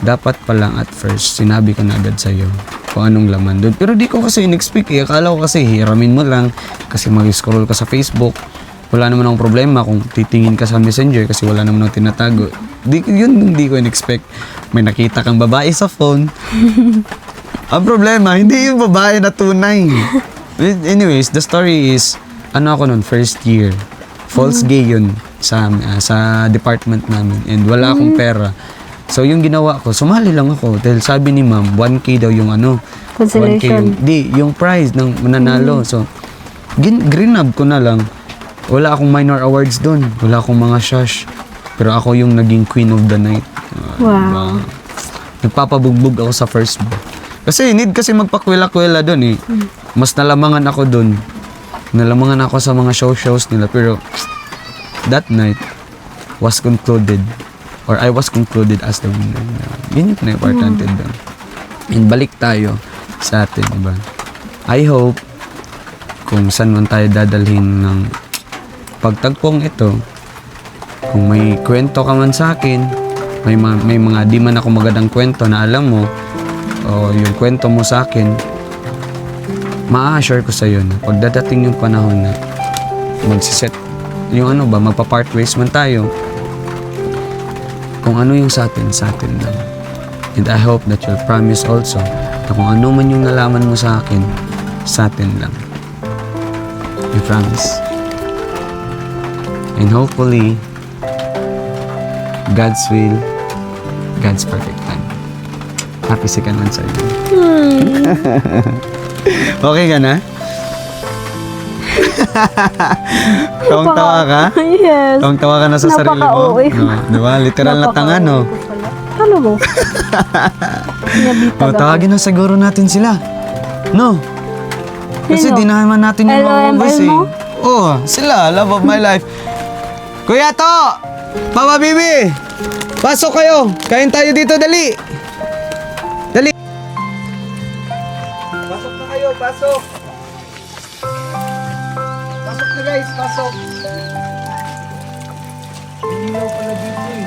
Dapat pa lang at first, sinabi ko na agad sa'yo kung anong laman doon. Pero di ko kasi in-expect eh. Akala ko kasi hiramin mo lang kasi mag-scroll ka sa Facebook. Wala naman akong problema kung titingin ka sa Messenger kasi wala naman akong tinatago. Yun di ko in-expect. May nakita kang babae sa phone. Ang problema, hindi yung babae na tunay. Anyways, the story is, ako nun, first year. False gay yun sa department namin. And wala akong pera. So, yung ginawa ko, sumali lang ako. Dahil sabi ni ma'am, 1K daw yung Consolation. 1K yung prize ng mananalo. So, greenab ko na lang. Wala akong minor awards doon. Wala akong mga shush. Pero ako yung naging queen of the night. Wow. Nagpapabugbog ako sa first ball. Kasi need kasi magpakwela-kwela doon eh. Mas nalamangan ako doon. Nalamangan ako sa mga shows nila. Pero, that night was concluded. Or I was concluded as the winner. Yun yung pinag-importante doon. And balik tayo sa atin, diba? I hope kung saan man tayo dadalhin ng pagtagpong ito, kung may kwento ka man sa akin, may mga di man ako magandang kwento na alam mo, o yung kwento mo sa akin, ma-assure ko sa'yo na pagdadating yung panahon na magsiset, yung magpa-part ways man tayo, kung ano yung sa atin lang. And I hope that you'll promise also na kung ano man yung nalaman mo sa akin, sa atin lang. You promise. And hopefully, God's will, God's perfect time. Happy second anniversary. Okay ka na? Tawang-tawa ka? Yes. Tawang-tawa ka na sa sarili mo? Napaka-OA. No, di ba? Literal na tanga, no? Ano mo? Nabitag O, tawagin na siguro natin sila. No? Kasi Sino? di naman natin yung mga LOML boys eh. mo? Oo, sila. Love of my life. Kuya To! Mama Bibi! Pasok kayo! Kain tayo dito, dali! Dali! Pasok na kayo, pasok! Pasok na guys, pasok! Hinilaw pala dito eh.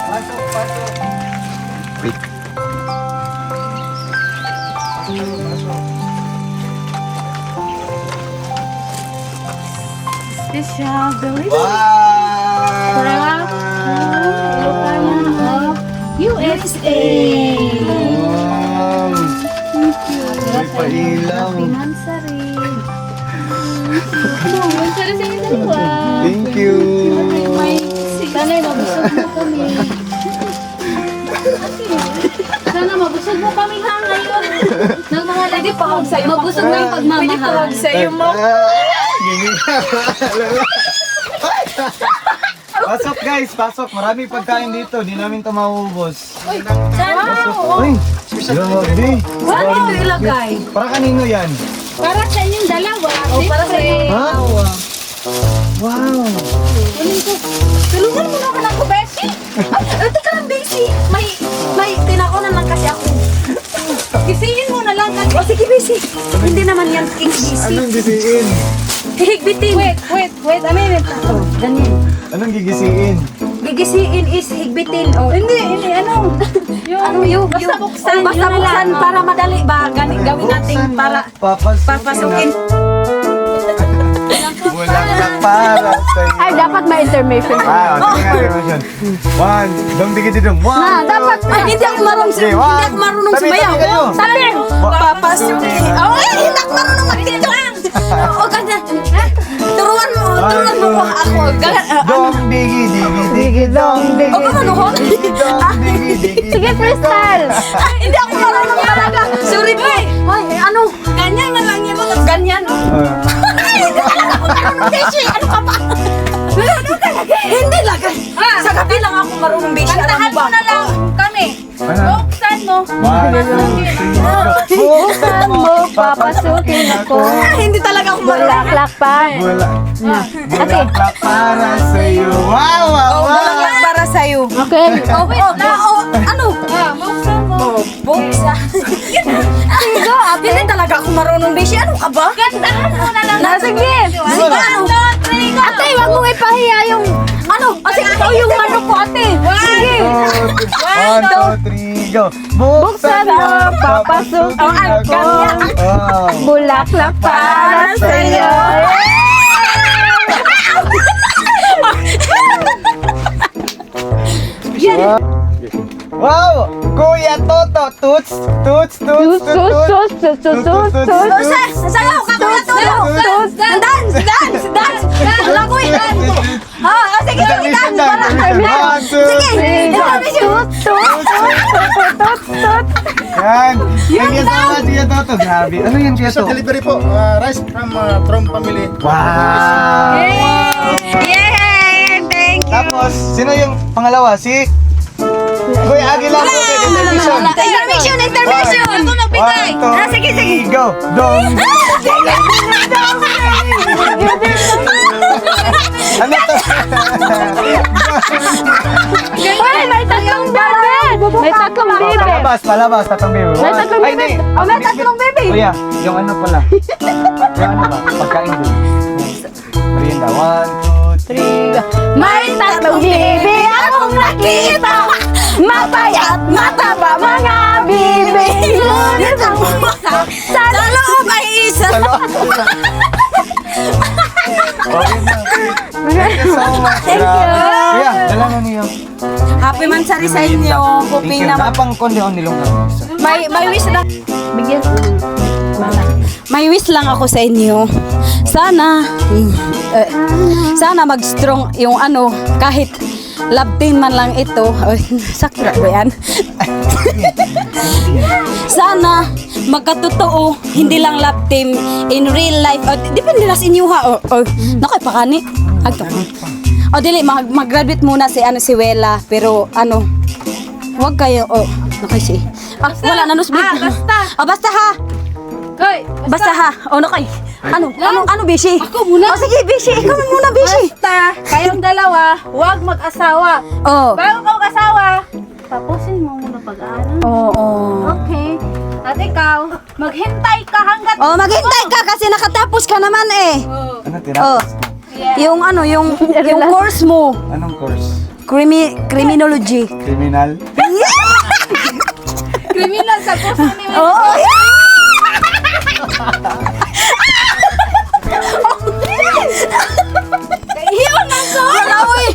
Pasok, pasok! Wait. Pasok. Special delivery Wow! USA. Wow! May pailaw. Mansari. Mansari sa inyo dalawa. Thank you. Sana'y mabusog mo kami. Sana mabusog mo kami ha ngayon. Ng mga lady pa sa'yo. Mabusog na yung pagmamahal. Pwede pa sa'yo mo. Pasok guys, pasok. Maraming pagkain dito. Di namin ito mauubos. Wow! Uy, grabe. Saan ito ilagay? Para kanino yan? Para sa inyong dalawa. Para sa inyong Ha? Wow. tulungan mo naman ako, Beshi. Teka lang, Beshi. May tinakunan lang kasi ako. Gisiin mo na lang kasi. O sige, Beshi. Hindi naman yan gisi. Anong gisiin? Higbitin. Wait a minute. Oh, ganyan. Anong gigisiin? Gigisiin is higbitin. Oh. Hindi, ano? Yung basta buksan. Basta buksan para madali ba? Gawin natin para papasukin. Bulaklak para sa'yo. Ay, dapat may intermission. Sige nga, intermission. One, dong digi dong. One, Dapat. Ay, hindi ako marunong sumayaw. Sabi, papasukin. Oh, hindi ako marunong magtituan. O, ganyan. Turuan mo ko ako. Dong digi dong digi. O, kamanuhon. Sige, freestyle. Hindi ako marunong talaga. Sorry, boy. Ay, ano? Ganyan na lang yung mga ganyan. Hindi talaga ako marunong beshi. Ano ka ba? Hindi lang. Sa gabi lang ako marunong beshi. Kantahan mo na lang kami. Buksan mo. Buksan mo, papasukin ako. Hindi talaga ako marunong. Bulaklak pa. Bulaklak para sa'yo. Wow, wow, wow. Bulaklak para sa'yo. Okay. Oh, wait. Ano? Buksan mo. Buksan. Hindi talaga ako marunong beshi. Ano ka ba? Kantahan mo na lang. Sige. Ate, wag mo ipahiya yung ano? Kasi ito yung manok ko, ate. Sige. 1, 2, 3, go. Buksan mo, papasukin ako. Bulaklak para sa'yo. Wow! Kuya Toto! Tuts! Sayaw ka, kuya Toto. Dance! Wala ko sige, dance. Sige, Yan! Thank you so much, Kuya Toto. Grabe. Ano yan, Kuya Toto? Delivery po, rice from family. Wow! Yay! Thank you. Tapos, sino yung pangalawa? Si Kuya Aguila po. Intermission! Ako magbigay. Sige. Go! Dong! Ano to? Hoy, may tatlong bebe! May tatlong bebe! Palabas, tatang baby. May tatlong Ay, bebe! hindi. Oh, may tatlong bebe! Kuya, yung ano pala. Yung ano ba? Pagkain doon. Merienda. 1, 2, 3. May tatlong bebe akong nakita! Mapayat, mataba mga bebe! Ngunit ang mukha sa loob ay isa! Okay na. Thank you so much. Thank you. Kuya, dala na niyo. Happy Mansari sa inyo! Hoping na Napang konde on nilong. may wish na. Bigyan. may wish lang ako sa inyo. Sana mag-strong yung ano, kahit love team man lang ito. Sakra ba yan? Sana magkatotoo, hindi lang love team in real life. Depende na sa inyo ha. Nakay pakani. O dili, mag-graduate muna si si Wela. Pero wag kayo. Nakay si. Wala na nusbit. Basta. Basta ha. Koy, Basta ha. Nakay. Ano, Bishi? Ako muna. Sige, Bishi. Ikaw muna, Bishi. Basta, kayong dalawa, huwag mag-asawa. Bago ka mag-asawa, tapusin mo muna pag-aaral. Oo. Okay. At ikaw, maghintay ka hanggat... Maghintay ka kasi nakatapos ka naman eh. Ano tinapos? Yung yung course mo. Anong course? Criminology. Criminal? Kriminal sa puso ni Oo. Iyon na so! Wala, uy!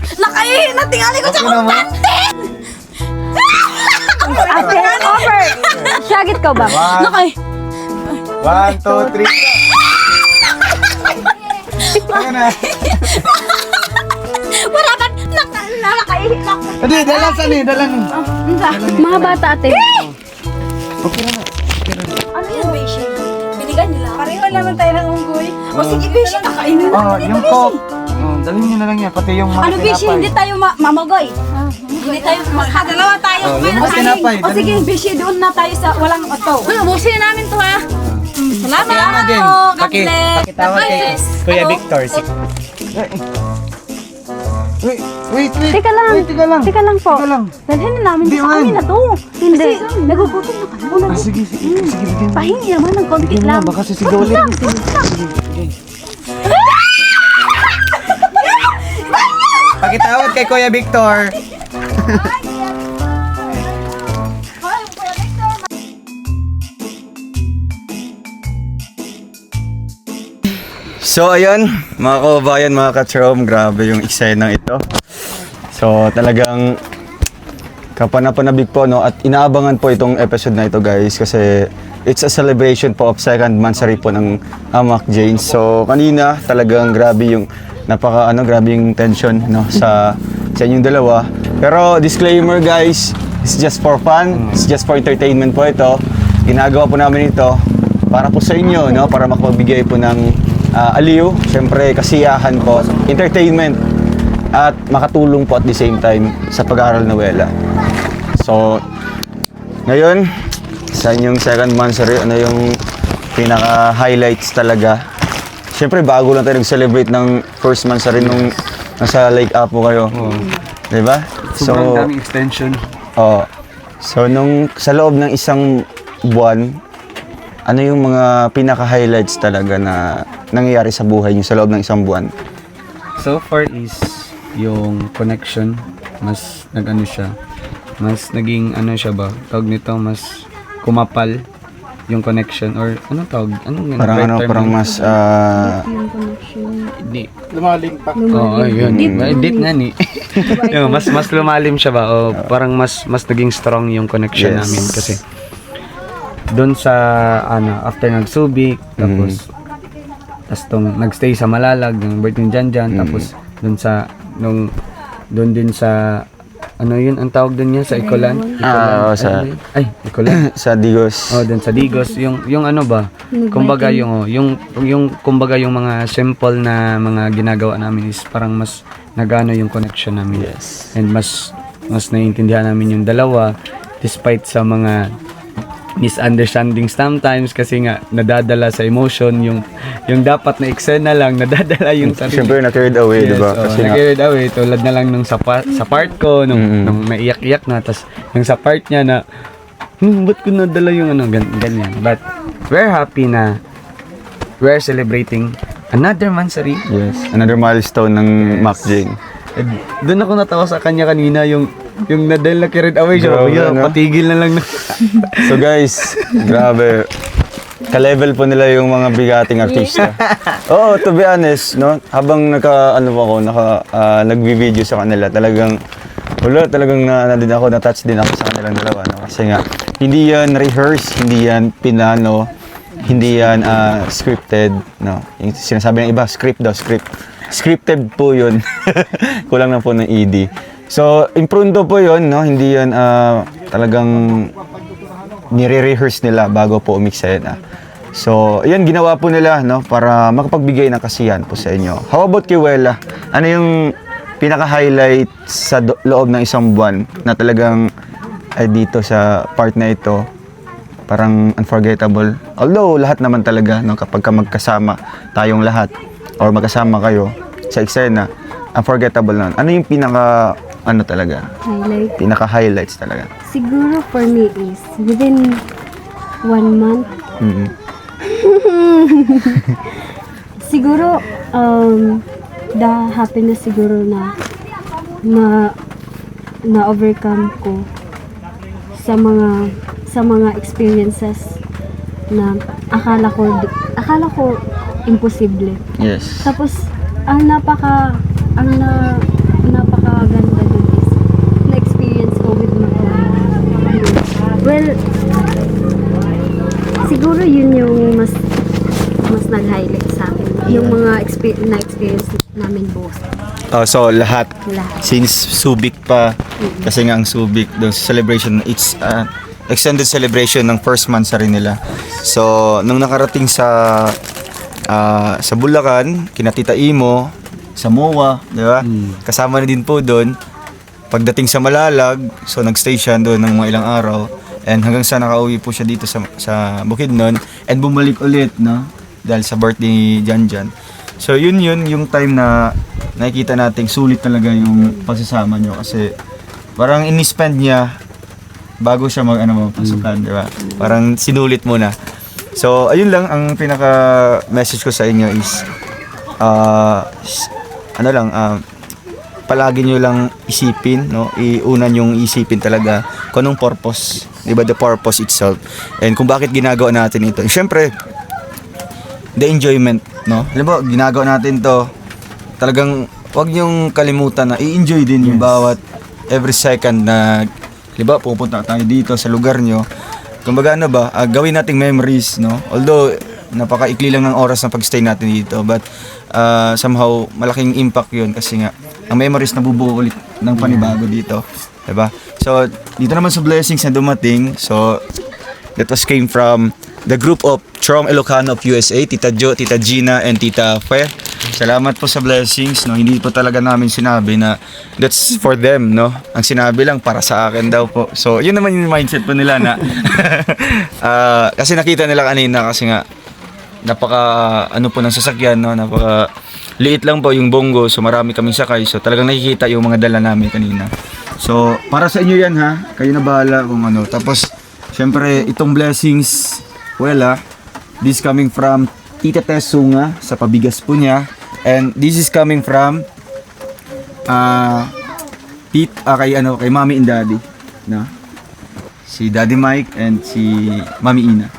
Natingali ko sa kumpante! Ate, over. Syagit ka ba? Nakay. 1, 2, 3. Ano na? Wala ka. Nakaihi na. Hindi, dalan saan eh, dalan eh. Mga bata, ate. Ano yan, Bishi? Binigay nila. Pareho naman tayo ng unggoy. O sige, Bishi, nakainin na natin Yung ito, coke. Dalhin nyo na lang yan, pati yung mga Ano, Bishi, hindi tayo mamagoy. Hindi tayo Dalawa tayo. yung mga tinapay. O sige, Bishi, doon na tayo sa walang auto. Ubusin namin to ha. Salamat. Salamat po, God bless. Pakitawag kay Kuya Victor. Wait. Teka lang. Teka lang. Teka lang po. Teka lang. Dalhin na namin Hindi, sa amin man. na to. Hindi. Nagugutom na kami. Sige, bigyan mo. Pahingi naman ng konti Bigyan mo lang. na, baka sisigaw ulit. Pakitawag kay Kuya Victor. So ayun, mga kababayan, mga katrom, grabe yung eksenang ito. So talagang kapanapanabik po, no, at inaabangan po itong episode na ito, guys, kasi it's a celebration po of second monthsary po ng Amak Janes. So kanina talagang grabe yung grabe yung tension, no, sa inyong dalawa. Pero disclaimer, guys, it's just for fun, it's just for entertainment po ito. Ginagawa po namin ito para po sa inyo, no, para makapagbigay po ng aliw, syempre kasiyahan po, entertainment, at makatulong po at the same time sa pag-aaral Noela. So, ngayon, sa inyong second monthsary, ano yung pinaka-highlights talaga? Syempre, bago lang tayo nag-celebrate ng first monthsary nung nasa Lake Apo kayo. Diba? Sobrang daming extension. So, sa loob ng isang buwan, ano yung mga pinaka-highlights talaga na nangyayari sa buhay niyo sa loob ng isang buwan? So far is yung connection, mas nag-ano siya, mas naging ano siya ba, tawag nito, mas kumapal yung connection, or anong tawag, anong Parang right ano, term parang yun? mas Di. Lumalim pa. Oo, yun. Deep nga ni. Yung, mas lumalim siya ba, o parang mas naging strong yung connection Yes. namin kasi doon sa after nagsubic, tapos nagstay sa Malalag, yung birthday ni Janjan, tapos doon din sa ano yun ang tawag doon niya sa Ikolan? sa Ikolan. sa Digos. Doon sa Digos, yung ano ba? Kumbaga yung kumbaga yung mga simple na mga ginagawa namin is parang mas nagano yung connection namin. Yes. And mas naiintindihan namin yung dalawa despite sa mga misunderstanding sometimes kasi nga nadadala sa emotion yung dapat na eksena lang nadadala yung sarili. Siyempre na-carried away, di ba? Kasi nga, Nag-carried away tulad na lang nung sa part ko nung naiyak-iyak na, tas yung sa part niya na ba't ko nadala yung ganyan. But we're happy na we're celebrating another monthsary. yes, another milestone ng Mac Jane. Doon ako natawa sa kanya kanina yung nadala carried away siya. Grabe, Kuya, no? patigil na lang. So guys, grabe. Ka-level po nila yung mga bigating artista. Oo, to be honest, no, habang nagvi-video sa kanila, talagang na-touch din ako sa kanilang dalawa, no? Kasi nga hindi yan rehearse, hindi yan pinano. Hindi yan scripted, no. Yung sinasabi ng iba, script. Scripted po 'yun. Kulang na po ng ED. So, improndo po 'yun, no. Hindi yan talagang nire-rehearse nila bago po umiksena. So, yan ginawa po nila, no, para makapagbigay ng kasiyahan po sa inyo. How about kay Wela? Ano yung pinaka-highlight sa loob ng isang buwan na talagang dito sa part na ito parang unforgettable? Although lahat naman talaga, no, kapag ka magkasama tayong lahat or magkasama kayo sa eksena, unforgettable na. Ano yung Highlight. pinaka-highlights talaga? Siguro for me is within 1 month. Mhm. Siguro the happiness siguro na overcome ko sa mga experiences na akala ko imposible. Yes. Tapos ang napakaganda dun is na experience ko with my well, siguro yun yung mas nag-highlight sa akin. Yung mga experience namin both. So lahat Lahat. since Subic pa, kasi nga ang Subic, the celebration, it's extended celebration ng first month sa rin nila. So nung nakarating sa Bulacan, kina Tita Imo, sa MOA, di ba? Kasama na din po doon. Pagdating sa Malalag, so nag-stay siya doon ng mga ilang araw. And hanggang sa nakauwi po siya dito sa Bukidnon and bumalik ulit, no? Dahil sa birthday ni Janjan. So yun yung time na nakikita nating sulit talaga yung pagsasama nyo kasi parang in-spend niya bago siya pasukan, di ba? Parang sinulit muna. So ayun lang ang pinaka message ko sa inyo is palagi nyo lang isipin, no? Iuna nyong isipin talaga kung anong purpose, di ba? The purpose itself. And kung bakit ginagawa natin ito. Siyempre, the enjoyment, no? Alam mo, ginagawa natin to, talagang wag nyong kalimutan na i-enjoy din yung bawat every second na, di ba, pupunta tayo dito sa lugar nyo. Kumbaga gawin nating memories, no? Although, napakaikli lang ng oras na pag-stay natin dito, but somehow, malaking impact yun kasi nga, ang memories na bubuo ulit ng panibago dito. Diba? So, dito naman sa blessings na dumating, so, that was came from the group of Chrom Ilocano of USA, Tita Jo, Tita Gina, and Tita Fe. Salamat po sa blessings, no? Hindi po talaga namin sinabi na that's for them, no? Ang sinabi lang para sa akin daw po. So, yun naman yung mindset po nila na kasi nakita nila kanina kasi nga napaka po ng sasakyan, no? Napaka liit lang po yung Bongo, so marami kaming sakay. So talagang nakikita yung mga dala namin kanina. So para sa inyo yan, ha. Kayo na bahala kung ano. Tapos syempre itong blessings, this coming from Tita Tessunga sa pabigas po niya. And this is coming from kay Mami and Daddy, no? Si Daddy Mike and si Mami Ina.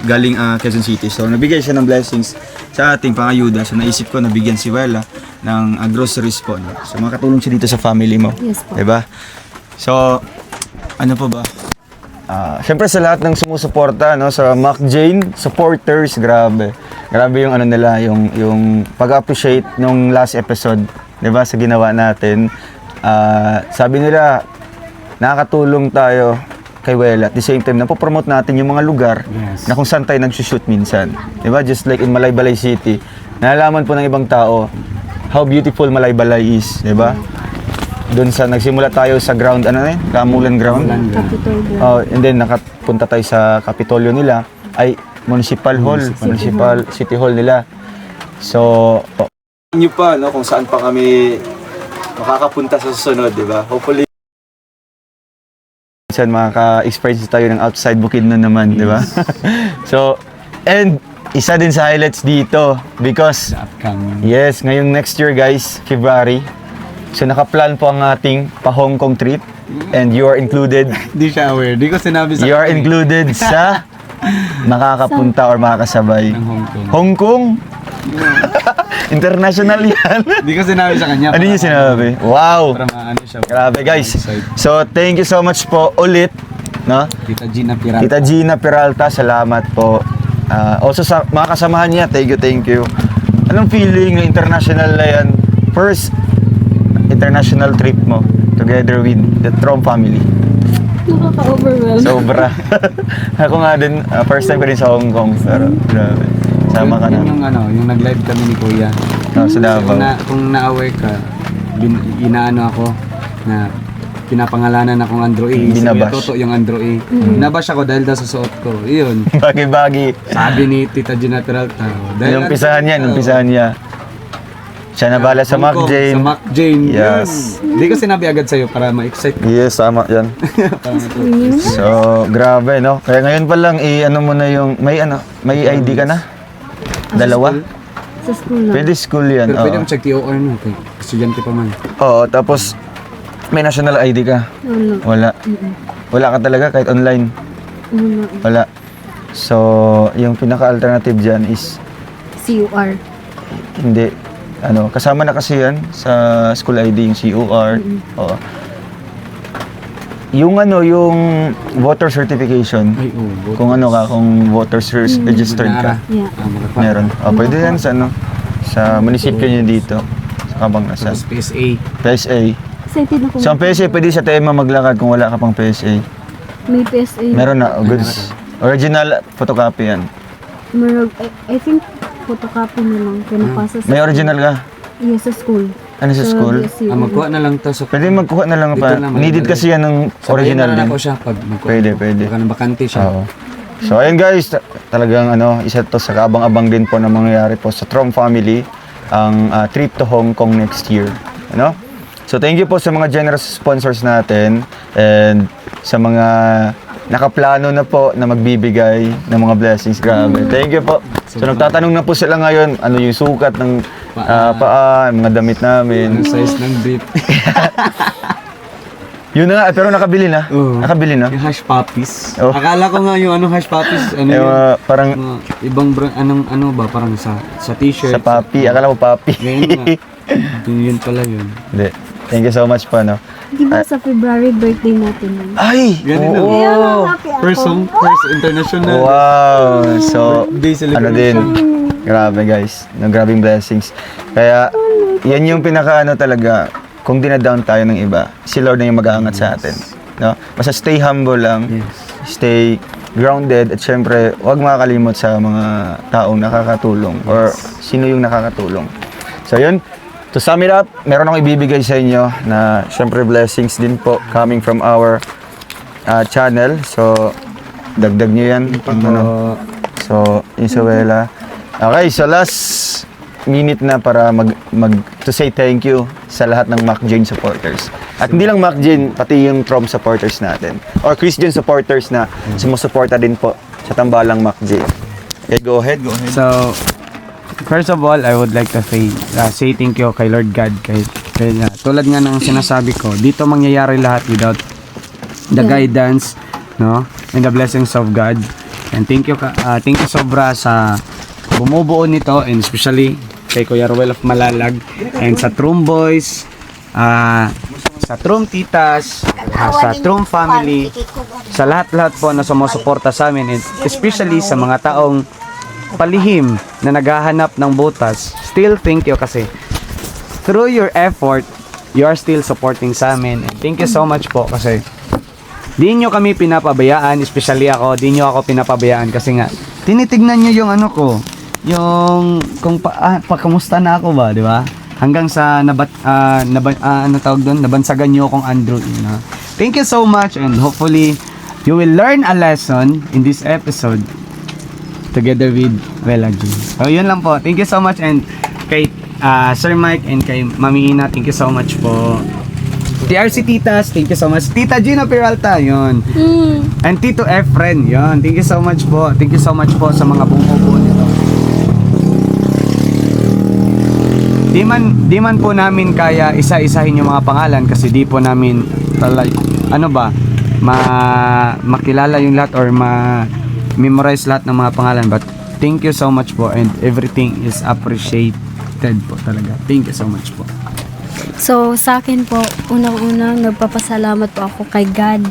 Galing Quezon City. So nabigay siya ng blessings sa ating pangayuda. So naisip ko nabigyan si Wela ng groceries po, no? So makatulong siya dito sa family mo. Yes po. Diba? So ano po ba? Siyempre sa lahat ng sumusuporta, no, sa Mac Jane supporters, grabe yung ano nila, yung pag-appreciate nung last episode, 'di ba, sa ginawa natin. Sabi nila nakakatulong tayo kay Wela at the same time napopromote natin yung mga lugar na kung saan tayo nagsushoot minsan, 'di ba? Just like in Malaybalay City, nalalaman po ng ibang tao how beautiful Malaybalay is, 'di ba? Doon sa nagsimula tayo sa ground, Kamulan ground. Capitol Ground. And then nakapunta tayo sa Kapitolyo nila, ay Municipal Hall, Municipal City Hall nila. So, nyo pa, no, kung saan pa kami makakapunta sa susunod, di ba? Hopefully, minsan makaka-experience tayo ng outside Bukidnon naman, di ba? So, and isa din sa highlights dito because, yes, ngayong next year guys, February, so nakaplan po ang ating pa-Hong Kong trip and you are included. Di siya aware. Di ko sinabi sa You are included sa makakapunta or makakasabay. Hong Kong? International yan. Di ko sinabi sa kanya. Ano yung sinabi? Wow! Para maano siya. Grabe guys. So thank you so much po ulit, no? Tita Gina Pirata. Tita Gina Peralta, salamat po. Also sa mga kasamahan niya, thank you. Anong feeling na international na yan? First international trip mo together with the Trom family. Nakaka-overwhelm. Sobra. Ako nga din, first time ko din sa Hong Kong. Pero grabe. Sama ka na. Yun yung nag-live kami ni Kuya. Sa Davao. Kung na-aware ka, inaano ako na pinapangalanan akong Andrew A. Binabash. Toto yung Andrew A. Binabash ako dahil daw sa suot ko. Iyon. Bagi-bagi. Sabi ni Tita Gina Peralta. Yung umpisahan niya. Siya nabala sa Mac Jane. Sa Mac Jane. Yes. Hindi ko sinabi agad sa'yo para ma-excite. Yes, tama yan. So, grabe, no? Kaya ngayon pa lang, ano mo na yung, may ID ka na? Dalawa? Sa school lang. Pwede school yan. Pero pwede Oo. mo check TOR no? Kay estudyante pa man. Oo, tapos, may national ID ka? Wala. Wala. Wala ka talaga kahit online? Wala. Wala. So, yung pinaka-alternative dyan is, CUR. hindi, kasama na kasi yan sa school ID, yung COR. Oo. Yung yung voter certification, Ay, oo. kung kung voter registered ka, Yeah. meron. Pwede yan sa munisipyo nyo dito, sa Kabangnasan. Tapos PSA. PSA. Excited ako. So, ang PSA, pwede sa TEMA maglakad kung wala ka pang PSA. May PSA. Meron na, goods. Original photocopy yan. Meron, I think, photocopy na lang. Pinapasa sa... May original ka? Yes, sa school. Ano sa school? BSc. Magkuha na lang to sa... Pwede magkuha na lang pa. Dito na, Needed malagay. kasi yan ng original Sabihin na din. ako siya pag magkuha. Pwede. Baka nabakante siya. Oo. So ayun guys, talagang isa to sa kaabang-abang din po na mangyayari po sa Trom family ang trip to Hong Kong next year. Ano? So thank you po sa mga generous sponsors natin and sa mga nakaplano na po na magbibigay ng mga blessings. Grabe. Thank you po. So nagtatanong na po sila ngayon, ano yung sukat ng paa, mga damit namin. Ang size ng brief. Yun na nga, pero nakabili na. Oo. Nakabili na. Yung hash puppies. Oh. Akala ko nga yung hash puppies, ano Yung, yun? parang Mga ibang brand, ano ba? Parang sa t-shirt. sa papi, akala ko papi. Ngayon nga. yun pala yun. Hindi. Thank you so much po, no? Di ba sa February birthday natin yun? Ay! Ganun na. Oo! Kaya nga happy ako. First international. Wow! So, Birthday celebration. din. Grabe guys. Grabing blessings. Kaya, yan yung talaga, kung dinadown tayo ng iba, si Lord na yung mag-aangat sa atin. No? Basta stay humble lang. Yes. Stay grounded. At syempre, huwag makakalimot sa mga taong nakakatulong or sino yung nakakatulong. So, yun. To sum it up, meron akong ibibigay sa inyo na syempre blessings din po coming from our channel. So, dagdag nyo yan. So, Isabela. Okay, so last minute na para to say thank you sa lahat ng Mac Jane supporters. At hindi lang Mac Jane, pati yung Trom supporters natin. Or Christian supporters na sumusuporta din po sa tambalang Mac Jane. Okay, go ahead. So, first of all, I would like to say thank you kay Lord God. Kay tulad nga ng sinasabi ko, dito mangyayari lahat without the guidance, no, and the blessings of God. And thank you sobra sa bumubuo nito, and especially kay Kuya Ruel of Malalag, and sa Trom Boys, sa Trom Titas, sa Trom Family, sa lahat-lahat po na sumusuporta sa amin, and especially sa mga taong palihim na naghahanap ng butas. Still thank you kasi through your effort, you are still supporting sa amin. And thank you so much po kasi di nyo kami pinapabayaan, especially ako, di nyo ako pinapabayaan kasi nga tinitignan nyo yung yung kung kamusta na ako ba, di ba? Hanggang sa nabansagan nyo akong Andrew. Thank you so much, and hopefully you will learn a lesson in this episode together with Wela G. So yun lang po. Thank you so much, and kay Sir Mike and kay Mami Ina, thank you so much po. TRC Titas, thank you so much. Tita Gina Peralta, yun. And Tito Efren, yun. Thank you so much po. Thank you so much po sa mga bumubuo nito. Di man po namin kaya isa-isahin yung mga pangalan kasi di po namin makilala yung lahat or memorize lahat ng mga pangalan, but thank you so much po, and everything is appreciated po talaga. Thank you so much po. So, sa akin po, unang-unang nagpapasalamat po ako kay God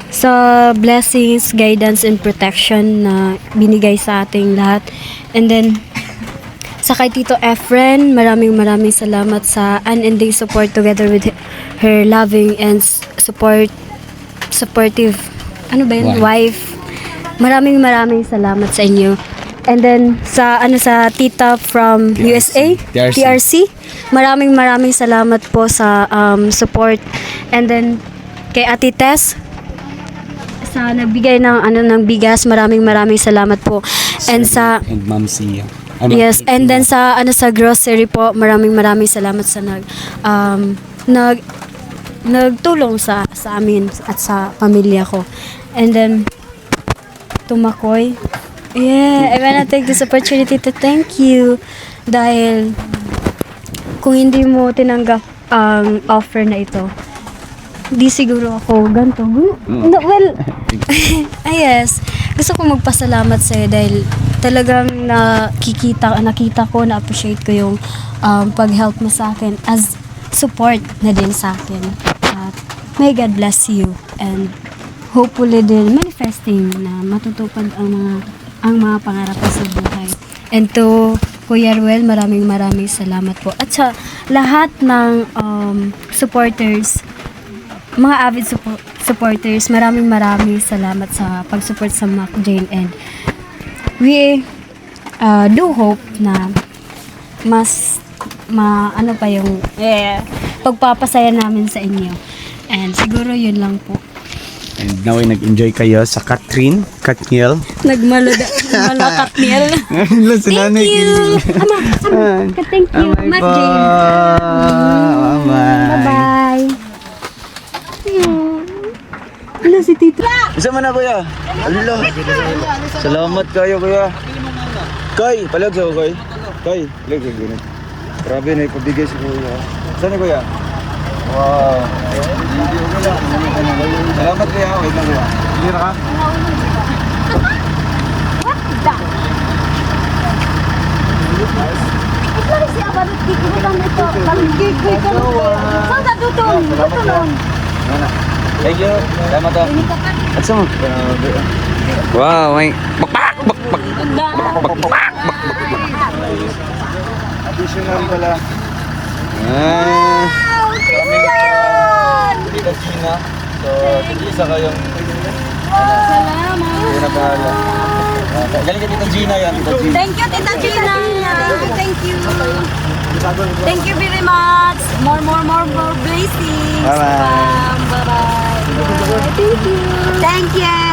sa blessings, guidance, and protection na binigay sa ating lahat. And then, sa kay Tito Efren, maraming salamat sa unending support together with her loving and supportive, ano ba yun? Wife. Maraming salamat sa inyo. And then, sa tita from USA, TRC, maraming salamat po sa support. And then, kay Ate Tess, sa nagbigay ng bigas, maraming salamat po. And sa And Ma'am Sia. yes, and then sa grocery po, maraming salamat sa nagtulong sa amin at sa pamilya ko. And then Tumakoy. Yeah, I wanna take this opportunity to thank you dahil kung hindi mo tinanggap ang offer na ito, di siguro ako ganito. No, well, yes. Gusto ko magpasalamat sa'yo dahil talagang nakita ko, na-appreciate ko yung pag-help mo sa akin as support na din sa akin. At may God bless you and hopefully din manifesting na matutupad ang mga pangarap ko sa buhay. And to Kuya Ruel, maraming salamat po. At sa lahat ng supporters, mga avid supporters, maraming salamat sa pag-support sa Mac Jane, and we do hope na mas ano pa yung pagpapasaya namin sa inyo. And siguro yun lang po. And now ay nag-enjoy kayo sa Katniel. Malakatniel. Thank you! Ama, thank you, Mac Jane. Bye-bye. Ano si Tito? Isa mo na kuya. Allah. Salamat kayo kuya. Koy, palag sa Koy. Koy, palag sa kuya. Grabe na ipabigay si kuya. Saan ni kuya? Wow. Salamat kuya. Wait lang kuya. Hindi na ka? Thank you. Salamat to. At sa mo? Wow, may Additional pala. Tita Gina. So, isa kayong... Salamat. Hindi na bahala. Galing ka Tita Gina yan, Tita Gina. Thank you, Tita Gina. Thank you. Thank you very much. More blessings. Bye-bye. Bye-bye. Thank you. Thank you.